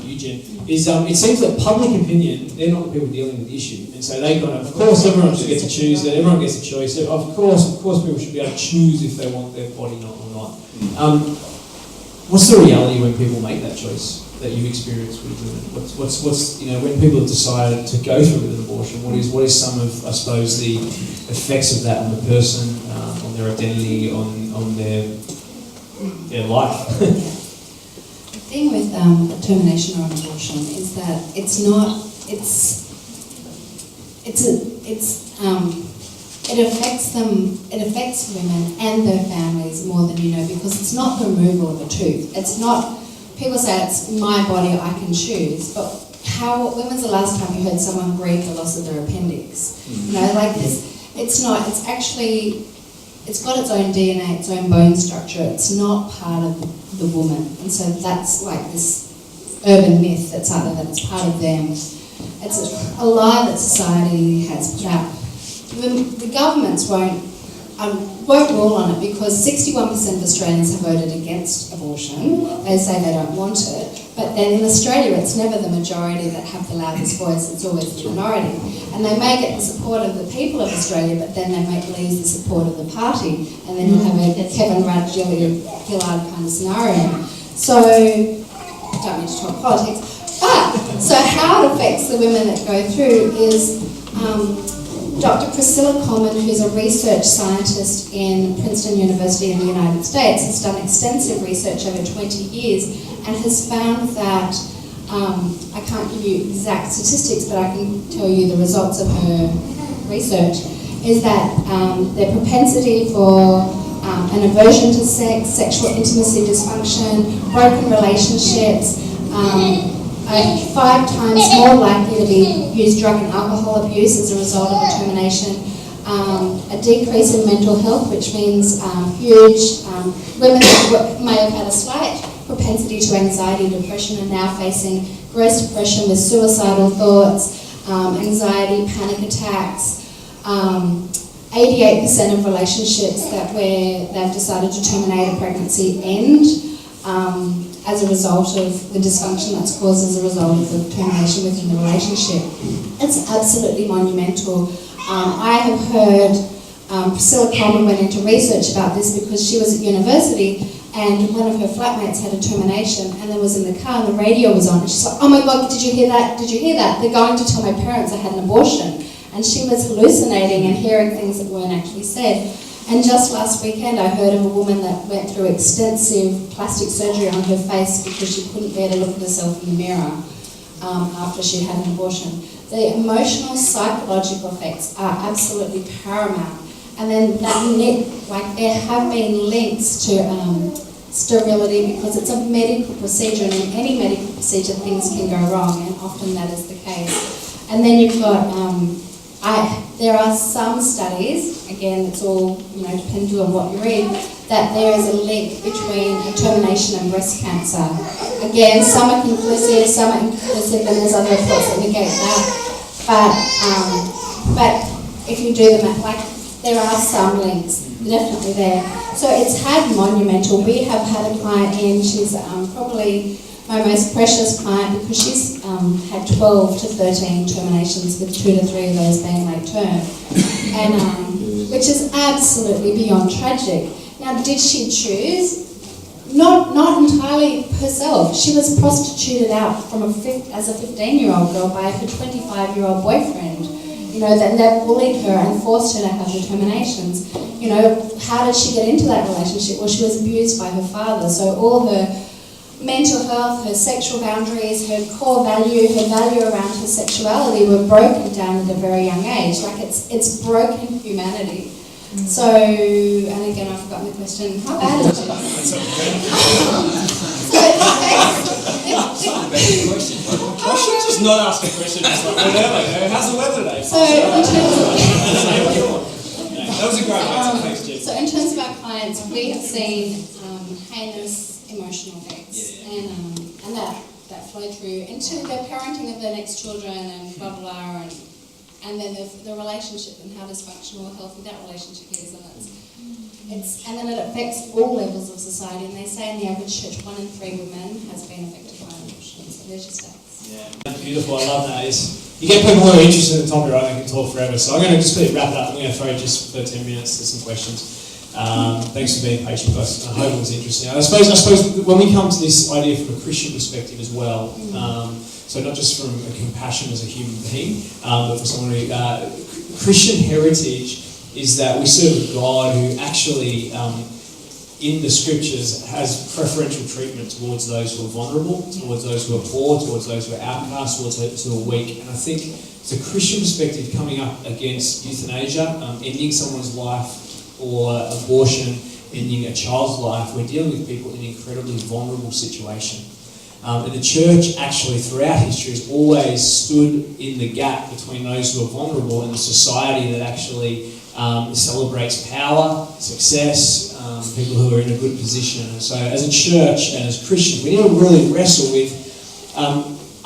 you, Jen, is it seems that public opinion, they're not the people dealing with the issue. And so they of course everyone should get to choose that, everyone gets a choice. Of course people should be able to choose if they want their body or not. What's the reality when people make that choice that you've experienced with women? What's when people have decided to go through with an abortion, what is some of, I suppose, the effects of that on the person, on their identity, on their life? The thing with a termination or an abortion is that it affects women and their families more than you know, because it's not the removal of a tooth. It's not, people say it's my body, I can choose, but when was the last time you heard someone grieve the loss of their appendix? Like this, it's not, it's actually, it's got its own DNA, its own bone structure. It's not part of the woman. And so that's like this urban myth that's out there that it's part of them. It's a lie that society has put out. The governments won't rule on it because 61% of Australians have voted against abortion. They say they don't want it. But then in Australia, it's never the majority that have the loudest voice, it's always the minority. And they may get the support of the people of Australia, but then they may lose the support of the party. And then you have a Kevin Rudd, Gillard kind of scenario. So, I don't need to talk politics, but so how it affects the women that go through is Dr. Priscilla Coleman, who's a research scientist in Princeton University in the United States, has done extensive research over 20 years and has found that, I can't give you exact statistics, but I can tell you the results of her research, is that their propensity for an aversion to sex, sexual intimacy dysfunction, broken relationships, 5 times more likely to use drug and alcohol abuse as a result of a termination, a decrease in mental health, which means women who may have had a slight propensity to anxiety and depression are now facing gross depression with suicidal thoughts, anxiety, panic attacks. 88% of relationships that where they've decided to terminate a pregnancy end as a result of the dysfunction that's caused as a result of the termination within the relationship. It's absolutely monumental. I have heard Priscilla Coleman went into research about this because she was at university and one of her flatmates had a termination and then was in the car and the radio was on and she's like, oh my God, did you hear that? Did you hear that? They're going to tell my parents I had an abortion. And she was hallucinating and hearing things that weren't actually said. And just last weekend I heard of a woman that went through extensive plastic surgery on her face because she couldn't bear to look at herself in the mirror after she'd had an abortion. The emotional, psychological effects are absolutely paramount. And then there have been links to sterility because it's a medical procedure, and in any medical procedure things can go wrong, and often that is the case. And then you've got there are some studies, again it's all depending on what you read, that there is a link between a termination and breast cancer. Again, some are conclusive, some are inconclusive, and there's other reports that negate that. But if you do the math, there are some links, definitely there. So it's had monumental. We have had a client in, she's probably my most precious client because she's had 12 to 13 terminations with 2 to 3 of those being late term, and which is absolutely beyond tragic. Now, did she choose? Not entirely herself. She was prostituted out from as a 15-year-old girl by her 25-year-old boyfriend. You know, then they bullied her and forced her to have determinations. You know, how did she get into that relationship? Well, she was abused by her father, so all her mental health, her sexual boundaries, her core value, her value around her sexuality were broken down at a very young age. Like it's broken humanity. So, and again, I've forgotten the question. How bad is it? I should just not ask a question. Just like, whatever. How's the weather today? So, in terms of that was a great answer. Thanks, Jess. So, in terms of our clients, we have seen heinous emotional abuse, and that flow through into the parenting of their next children and blah blah, and then the relationship and how dysfunctional or healthy that relationship is, and and then it affects all levels of society. And they say in the average church, 1 in 3 women has been affected by abortion. So there's your stats. Yeah, beautiful. I love that. You get people who are interested in the topic, right? They can talk forever. So I'm going to just wrap it up. I'm going to throw just for 10 minutes to some questions. Thanks for being patient, guys. I hope it was interesting. I suppose when we come to this idea from a Christian perspective as well, so not just from a compassion as a human being, but for someone who Christian heritage is that we serve a God who actually, in the scriptures, has preferential treatment towards those who are vulnerable, towards those who are poor, towards those who are outcast, towards those who are weak. And I think it's a Christian perspective coming up against euthanasia, ending someone's life, or abortion, ending a child's life. We're dealing with people in an incredibly vulnerable situation. And the church actually throughout history has always stood in the gap between those who are vulnerable and the society that actually celebrates power, success, people who are in a good position. And so as a church and as Christians, we need to really wrestle with,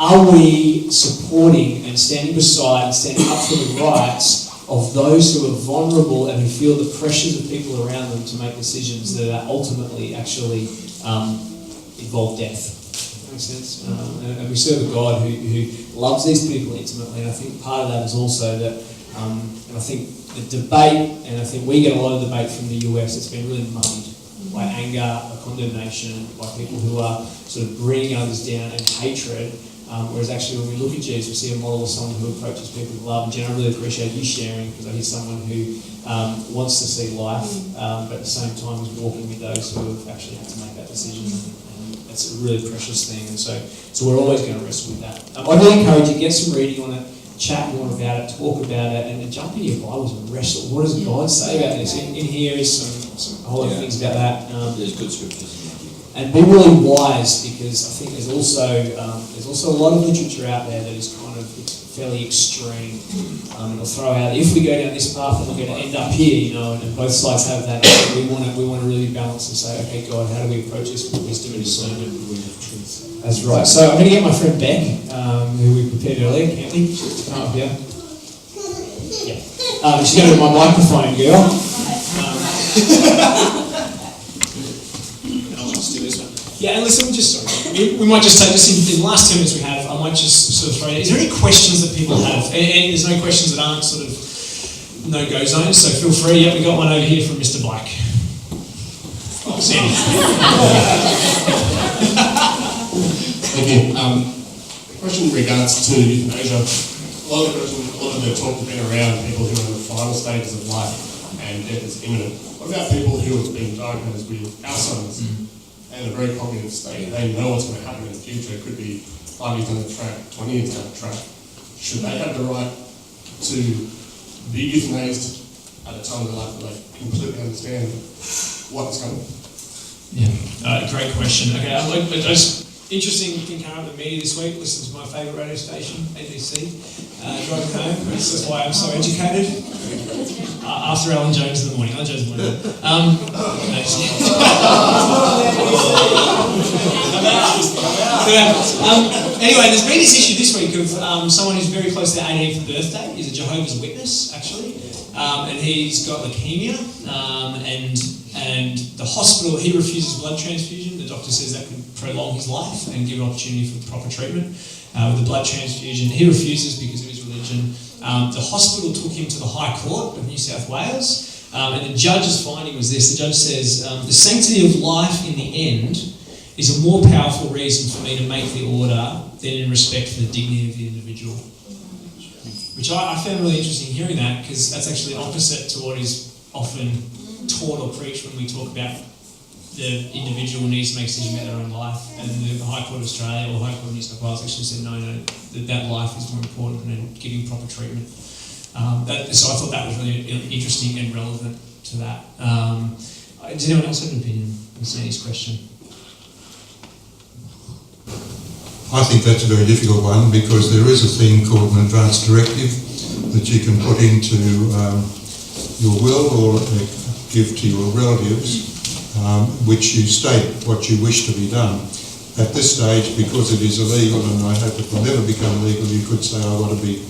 are we supporting and standing beside and standing up for the rights of those who are vulnerable and who feel the pressures of people around them to make decisions that are ultimately actually involve death. Makes sense? And we serve a God who loves these people intimately, and I think part of that is also that, and I think the debate, and I think we get a lot of debate from the US, it's been really muddied by anger, by condemnation, by people who are sort of bringing others down, and hatred. Whereas actually when we look at Jesus, we see a model of someone who approaches people with love. And Jen, I really appreciate you sharing, because I hear someone who wants to see life, but at the same time is walking with those who have actually had to make that decision. And it's a really precious thing. And so we're always going to wrestle with that. I'd really encourage you, get some reading on it, chat more about it, talk about it, and jump into your Bibles and wrestle. What does God say about this? In here is some whole lot of things about that. There's good scriptures. And be really wise, because I think there's also a lot of literature out there that is kind of fairly extreme. And I'll throw out, if we go down this path, then we're going to end up here, and both sides have that. We want to really balance and say, okay, God, how do we approach this with wisdom and discernment? That's right. So I'm going to get my friend Beck, who we prepared earlier, can't we? Come up here. Yeah. She's going to be my microphone girl. Yeah, and listen, we might just take, just in the last 10 minutes we have, I might just sort of throw in, is there any questions that people have? And there's no questions that aren't sort of no-go zones, so feel free. Yeah, we got one over here from Mr. Black. Oh, Sandy. Thank you. The question in regards to euthanasia, a lot of the talk has been around people who are in the final stages of life and death is imminent. What about people who have been diagnosed with Alzheimer's? And a very cognitive state, they know what's going to happen in the future. It could be 5 years down the track, 20 years down the track. Should they have the right to be euthanized at a time in their life where they completely understand what is coming? Yeah, great question. Okay, just interesting thing came up at the media this week. Listen to my favourite radio station, ABC. Driving home. This is why I'm so educated. After Alan Jones in the morning. Alan Jones in the morning. Anyway, there's been this issue this week of someone who's very close to their 18th birthday. He's a Jehovah's Witness, actually. And he's got leukemia. And the hospital, he refuses blood transfusion. The doctor says that could prolong his life and give an opportunity for proper treatment. With the blood transfusion, he refuses because of his religion. The hospital took him to the High Court of New South Wales, and the judge's finding was this. The judge says, the sanctity of life in the end is a more powerful reason for me to make the order than in respect for the dignity of the individual. which I found really interesting hearing that, because that's actually opposite to what is often taught or preached when we talk about the individual needs to make decisions about their own life. And the High Court of Australia or High Court of New South Wales actually said no, that life is more important than getting proper treatment. So I thought that was really interesting and relevant to that. Does anyone else have an opinion on Sandy's question? I think that's a very difficult one, because there is a thing called an advance directive that you can put into your will or give to your relatives, which you state what you wish to be done. At this stage, because it is illegal, and I hope it will never become legal, you could say, I want to be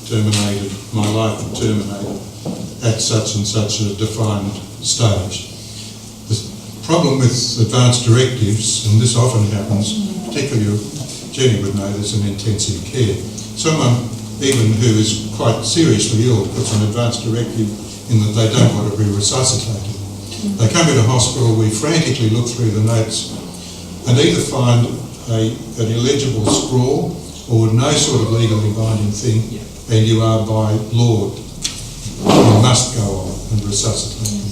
terminated, my life terminated at such and such a defined stage. The problem with advance directives, and this often happens, particularly Jenny would know, there's an intensive care. Someone even who is quite seriously ill puts an advance directive in that they don't want to be resuscitated. They come into hospital, we frantically look through the notes and either find an illegible scrawl or no sort of legally binding thing, and you are by law, you must go on and resuscitate them.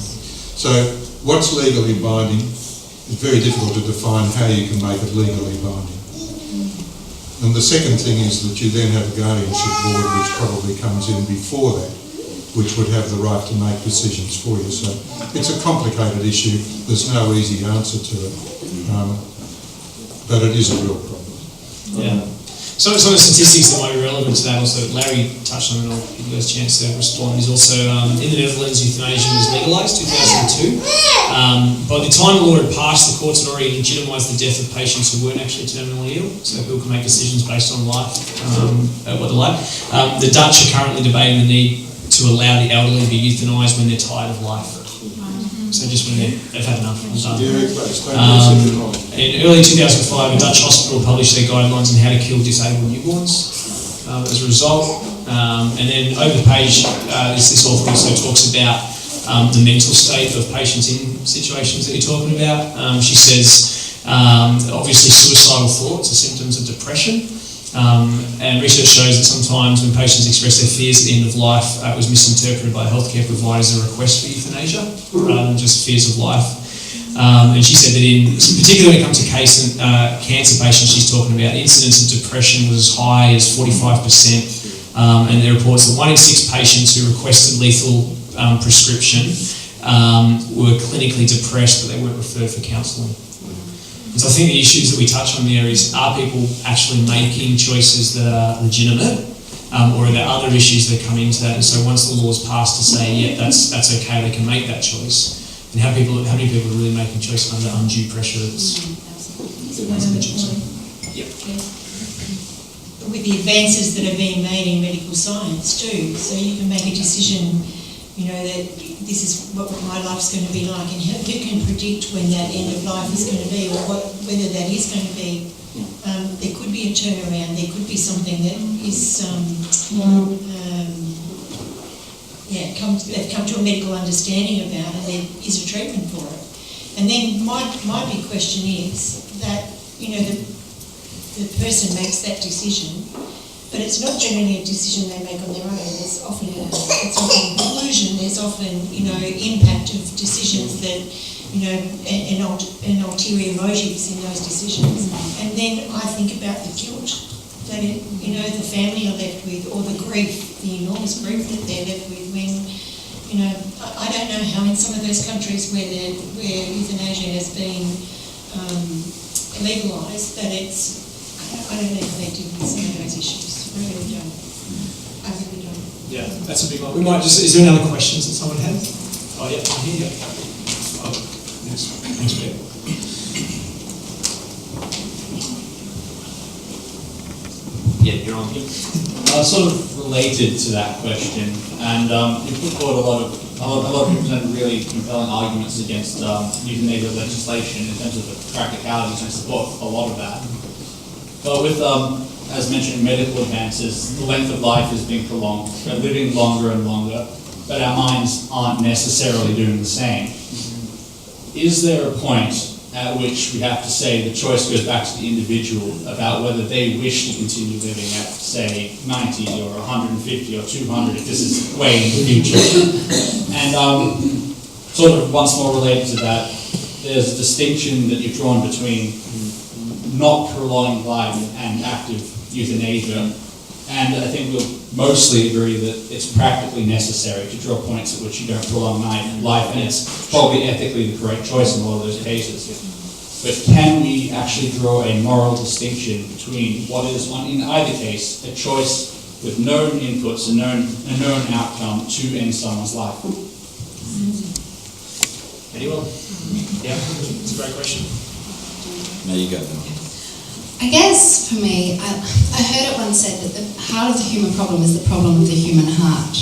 So what's legally binding is very difficult to define how you can make it legally binding. And the second thing is that you then have a guardianship board which probably comes in before that, which would have the right to make decisions for you. So it's a complicated issue. There's no easy answer to it. But it is a real problem. Yeah. Some of the statistics that might be relevant to that also, Larry touched on it, and I'll give you guys a chance to respond, is also in the Netherlands, euthanasia was legalised 2002. By the time the law had passed, the courts had already legitimised the death of patients who weren't actually terminally ill, so people can make decisions based on life, what they like. The Dutch are currently debating the need to allow the elderly to be euthanised when they're tired of life. So just when they've had enough and done. In early 2005, a Dutch hospital published their guidelines on how to kill disabled newborns as a result. And then over the page, this author also talks about the mental state of patients in situations that you're talking about. She says, obviously suicidal thoughts are symptoms of depression. And research shows that sometimes when patients express their fears at the end of life, it was misinterpreted by healthcare providers as a request for euthanasia rather than just fears of life. And she said that particularly when it comes to cancer patients she's talking about, the incidence of depression was as high as 45%. And there are reports that 1 in 6 patients who requested lethal prescription were clinically depressed, but they weren't referred for counselling. So I think the issues that we touch on there is, are people actually making choices that are legitimate, or are there other issues that come into that? And so once the law is passed to say, yeah, that's okay, they can make that choice. And how many people are really making choices under undue pressure? With the advances that are being made in medical science too, so you can make a decision, that this is what my life's going to be like, and who can predict when that end of life is going to be, or whether that is going to be. There could be a turnaround, there could be something that is, they've come to a medical understanding about, and there is a treatment for it. And then my big question is that, the person makes that decision, but it's not generally a decision they make on their own. It's often collusion. There's often impact of decisions that and ulterior motives in those decisions. And then I think about the guilt that the family are left with, or the grief, the enormous grief that they're left with when I don't know how in some of those countries where euthanasia has been legalised that it's. I don't know how they deal with some of those issues. I really don't. Yeah, that's a big one. We might just. Is there any other questions that someone has? Oh yeah, here. Oh, thanks, Matt. Yeah, you're on here. Sort of related to that question, and you put forward a lot of people present really compelling arguments against euthanasia legislation in terms of the practicalities, and I support a lot of that. But with, as mentioned, medical advances, the length of life is being prolonged. We're living longer and longer, but our minds aren't necessarily doing the same. Is there a point at which we have to say the choice goes back to the individual about whether they wish to continue living at, say, 90 or 150 or 200, if this is way in the future. And sort of once more related to that, there's a distinction that you've drawn between not prolonging life and active euthanasia. And I think we'll mostly agree that it's practically necessary to draw points at which you don't prolong life, and it's probably ethically the correct choice in a lot of those cases. But can we actually draw a moral distinction between what is, in either case, a choice with known inputs and a known outcome to end someone's life? Anyone? Yeah, it's a great question. There you go. I guess for me, I heard it once said that the heart of the human problem is the problem of the human heart.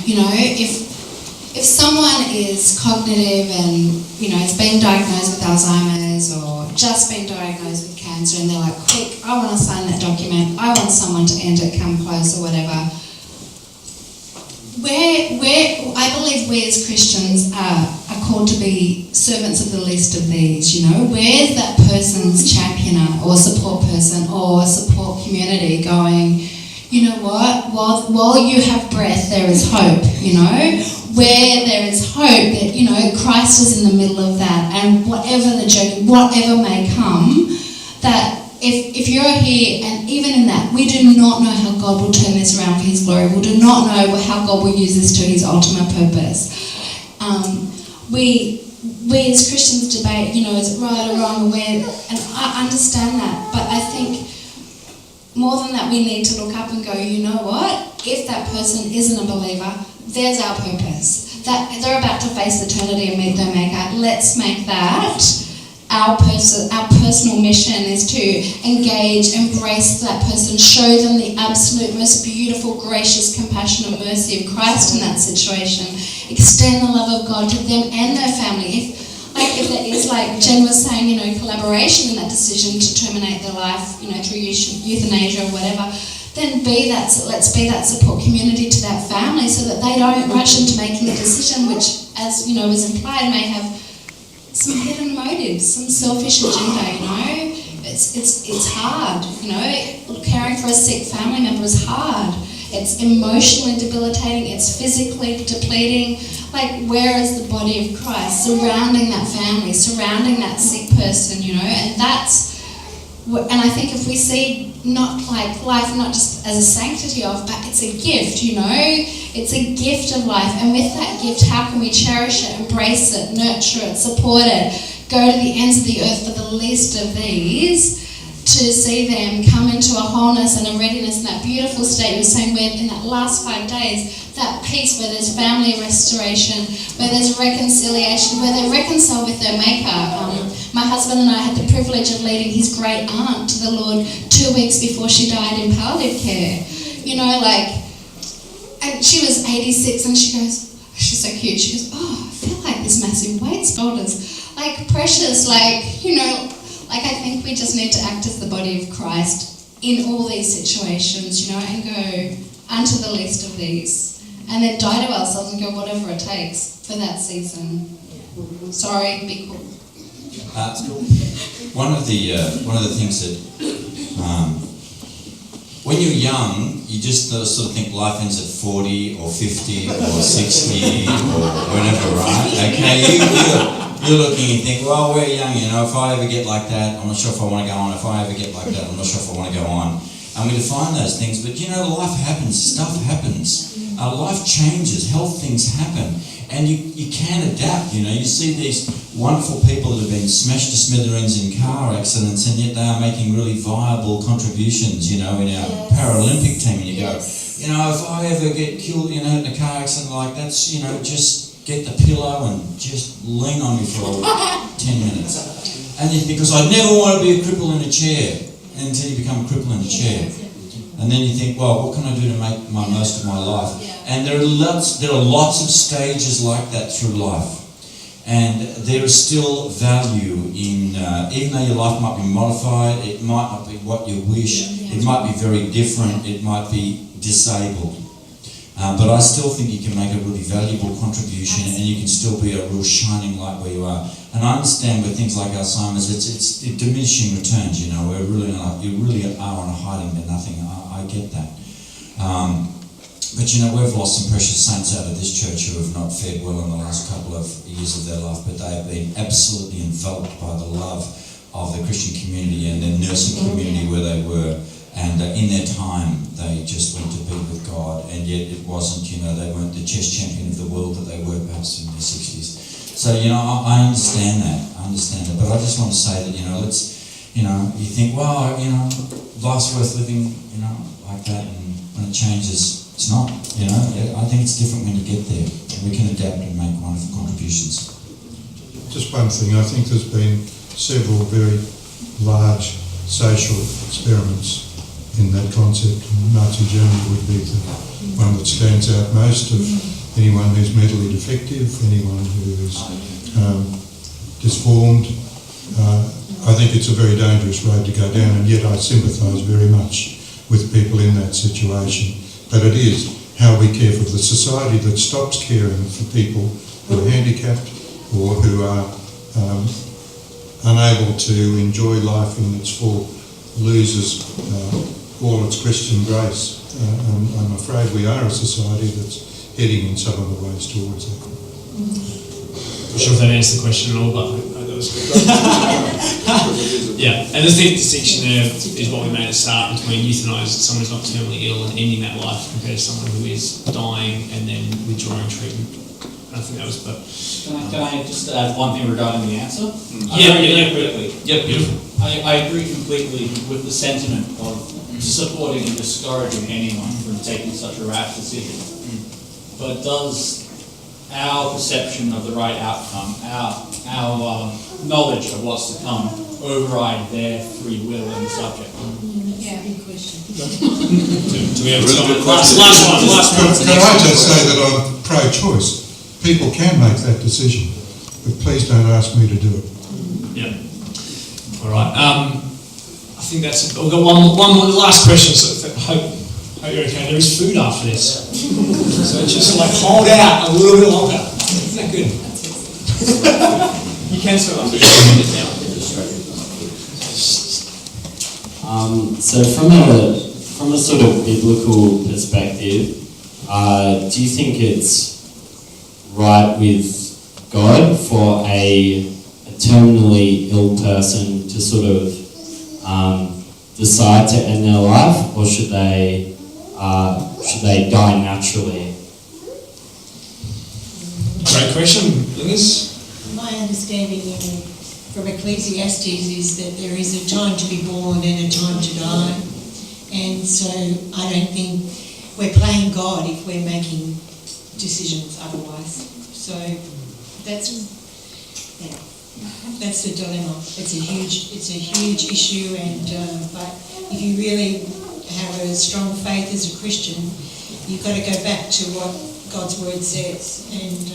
You know, if someone is cognitive and, you know, it's been diagnosed with Alzheimer's or just been diagnosed with cancer and they're like, quick, I want to sign that document, I want someone to end it, come close or whatever. I believe we as Christians are called to be servants of the least of these, you know. Where's that person's championer or support person or support community going, you know what, while you have breath, there is hope, you know. Where there is hope that, you know, Christ is in the middle of that, and whatever the journey, whatever may come, that if you're here and even in that, we do not know how God will turn this around for His glory. We do not know how God will use this to His ultimate purpose. We as Christians debate, you know, is it right or wrong, and I understand that, but I think more than that, we need to look up and go, you know what? If that person isn't a believer, there's our purpose. That they're about to face eternity and meet their Maker. Let's make that our personal mission, is to engage, embrace that person, show them the absolute most beautiful, gracious, compassionate mercy of Christ in that situation. Extend the love of God to them and their family. If there is, like Jen was saying, you know, collaboration in that decision to terminate their life, you know, through euthanasia or whatever, then let's be that support community to that family so that they don't rush into making a decision which, as you know, was implied, may have some hidden motives, some selfish agenda, you know. It's hard, you know. Caring for a sick family member is hard. It's emotionally debilitating, it's physically depleting. Like, where is the body of Christ surrounding that family, surrounding that sick person, you know? And I think if we see not like life not just as a sanctity of, but it's a gift, you know? It's a gift of life. And with that gift, how can we cherish it, embrace it, nurture it, support it, go to the ends of the earth for the least of these, to see them come into a wholeness and a readiness in that beautiful state you were saying, where in that last 5 days, that peace where there's family restoration, where there's reconciliation, where they reconcile with their Maker. My husband and I had the privilege of leading his great aunt to the Lord 2 weeks before she died in palliative care. You know, like, and she was 86 and she goes, she's so cute, she goes, oh, I feel like this massive weight's shoulders. Like, precious, like, you know, like, I think we just need to act as the body of Christ in all these situations, you know, and go unto the least of these. And then die to ourselves and go whatever it takes for that season. Sorry, be cool. One of the things that when you're young, you just sort of think life ends at 40 or 50 or 60 or whenever, right? Okay, you're looking and think, well, we're young, you know, if I ever get like that, I'm not sure if I want to go on. If I ever get like that, I'm not sure if I want to go on. And we define those things, but you know, life happens, stuff happens. Life changes, health things happen, and you can adapt, you know. You see these wonderful people that have been smashed to smithereens in car accidents, and yet they are making really viable contributions, you know, in our Paralympic team, and you go, you know, if I ever get killed, you know, in a car accident like that's, you know, just get the pillow and just lean on me for 10 minutes. And because I never want to be a cripple in a chair until you become a cripple in a chair. And then you think, well, what can I do to make my most of my life? And there are lots of stages like that through life. And there is still value in, even though your life might be modified, it might not be what you wish, it might be very different, it might be disabled. But I still think you can make a really valuable contribution, and you can still be a real shining light where you are. And I understand with things like Alzheimer's, it's diminishing returns. You know, you really are on a hiding to nothing. I get that. But you know, we've lost some precious saints out of this church who have not fared well in the last couple of years of their life, but they have been absolutely enveloped by the love of the Christian community and the nursing community where they were. And in their time, they just went to be with God, and yet it wasn't, you know, they weren't the chess champion of the world that they were perhaps in their 60s. So, you know, I understand that, but I just want to say that, you know, you think, well, you know, life's worth living, you know, like that, and when it changes, it's not, you know. I think it's different when you get there, and we can adapt and make wonderful contributions. Just one thing, I think there's been several very large social experiments in that concept. Nazi Germany would be the one that stands out most, of anyone who's mentally defective, anyone who is disformed. I think it's a very dangerous road to go down, and yet I sympathise very much with people in that situation. But it is how we care for the society that stops caring for people who are handicapped or who are unable to enjoy life in its full, loses all its Christian grace. I'm afraid we are a society that's heading in some of the ways towards that. I'm not sure if that answers the question at all, but that was good. Yeah, and the distinction there is what we made at the start between euthanise, someone who's not terminally ill and ending that life, compared to someone who is dying and then withdrawing treatment. I think that was, but... Can I just add one thing regarding the answer? Yeah, quickly. Yeah, beautiful. I agree completely with the sentiment of supporting and discouraging anyone from taking such a rash decision. But does our perception of the right outcome, our knowledge of what's to come, override their free will in the subject? Yeah, big question. Do we have time? Last one. Can I just say that I'm pro-choice? People can make that decision, but please don't ask me to do it. Yeah. All right. I think that's it. We've got one more last question. So I hope you're okay. There is food after this, so just like hold out a little bit longer. Isn't that good? You can still ask So from a sort of biblical perspective, do you think it's right with God for a terminally ill person to sort of decide to end their life, or should they die naturally? Great question, Liz. My understanding from Ecclesiastes is that there is a time to be born and a time to die. And so I don't think we're playing God if we're making decisions otherwise. So that's the dilemma. It's a huge issue, and but if you really have a strong faith as a Christian, you've got to go back to what God's word says. And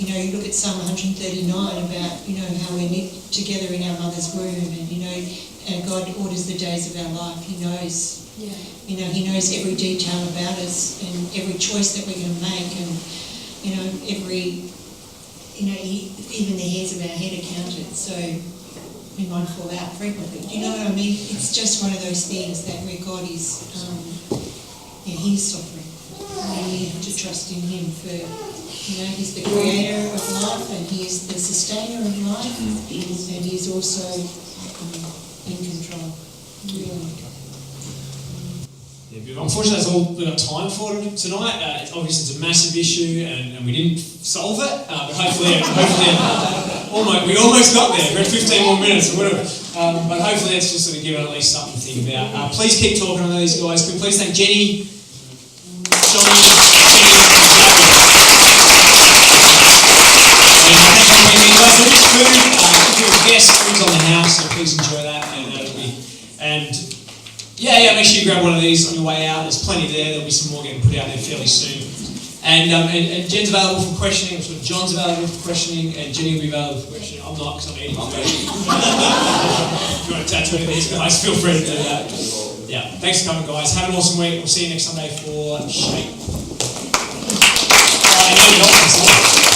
you look at Psalm 139 about how we're knit together in our mother's womb, and God orders the days of our life. He knows. Yeah. He knows every detail about us and every choice that we're going to make, and even the hairs of our head are counted. So we might fall out frequently. Do you know what I mean? It's just one of those things that where God is, He's sovereign. And we have to trust in Him for, He's the creator of life, and He is the sustainer of life, and He's also in control. Really. Yeah, unfortunately, that's all we've got time for tonight. Obviously, it's a massive issue, and we didn't solve it, but hopefully, we almost got there. We're at 15 more minutes or whatever. But hopefully, that's just sort of given at least something to think about. Please keep talking to these guys. Can we please thank Jenny, Johnny, guests, food's on the house, so please enjoy that. Make sure you grab one of these on your way out. There's plenty there. There'll be some more getting put out there fairly soon. And Jen's available for questioning. So John's available for questioning, and Jenny will be available for questioning. I'm not, because I'm eating. If you want to tattoo any of these guys, feel free to do that. Yeah, thanks for coming, guys. Have an awesome week. We'll see you next Sunday for Shape. Anybody else?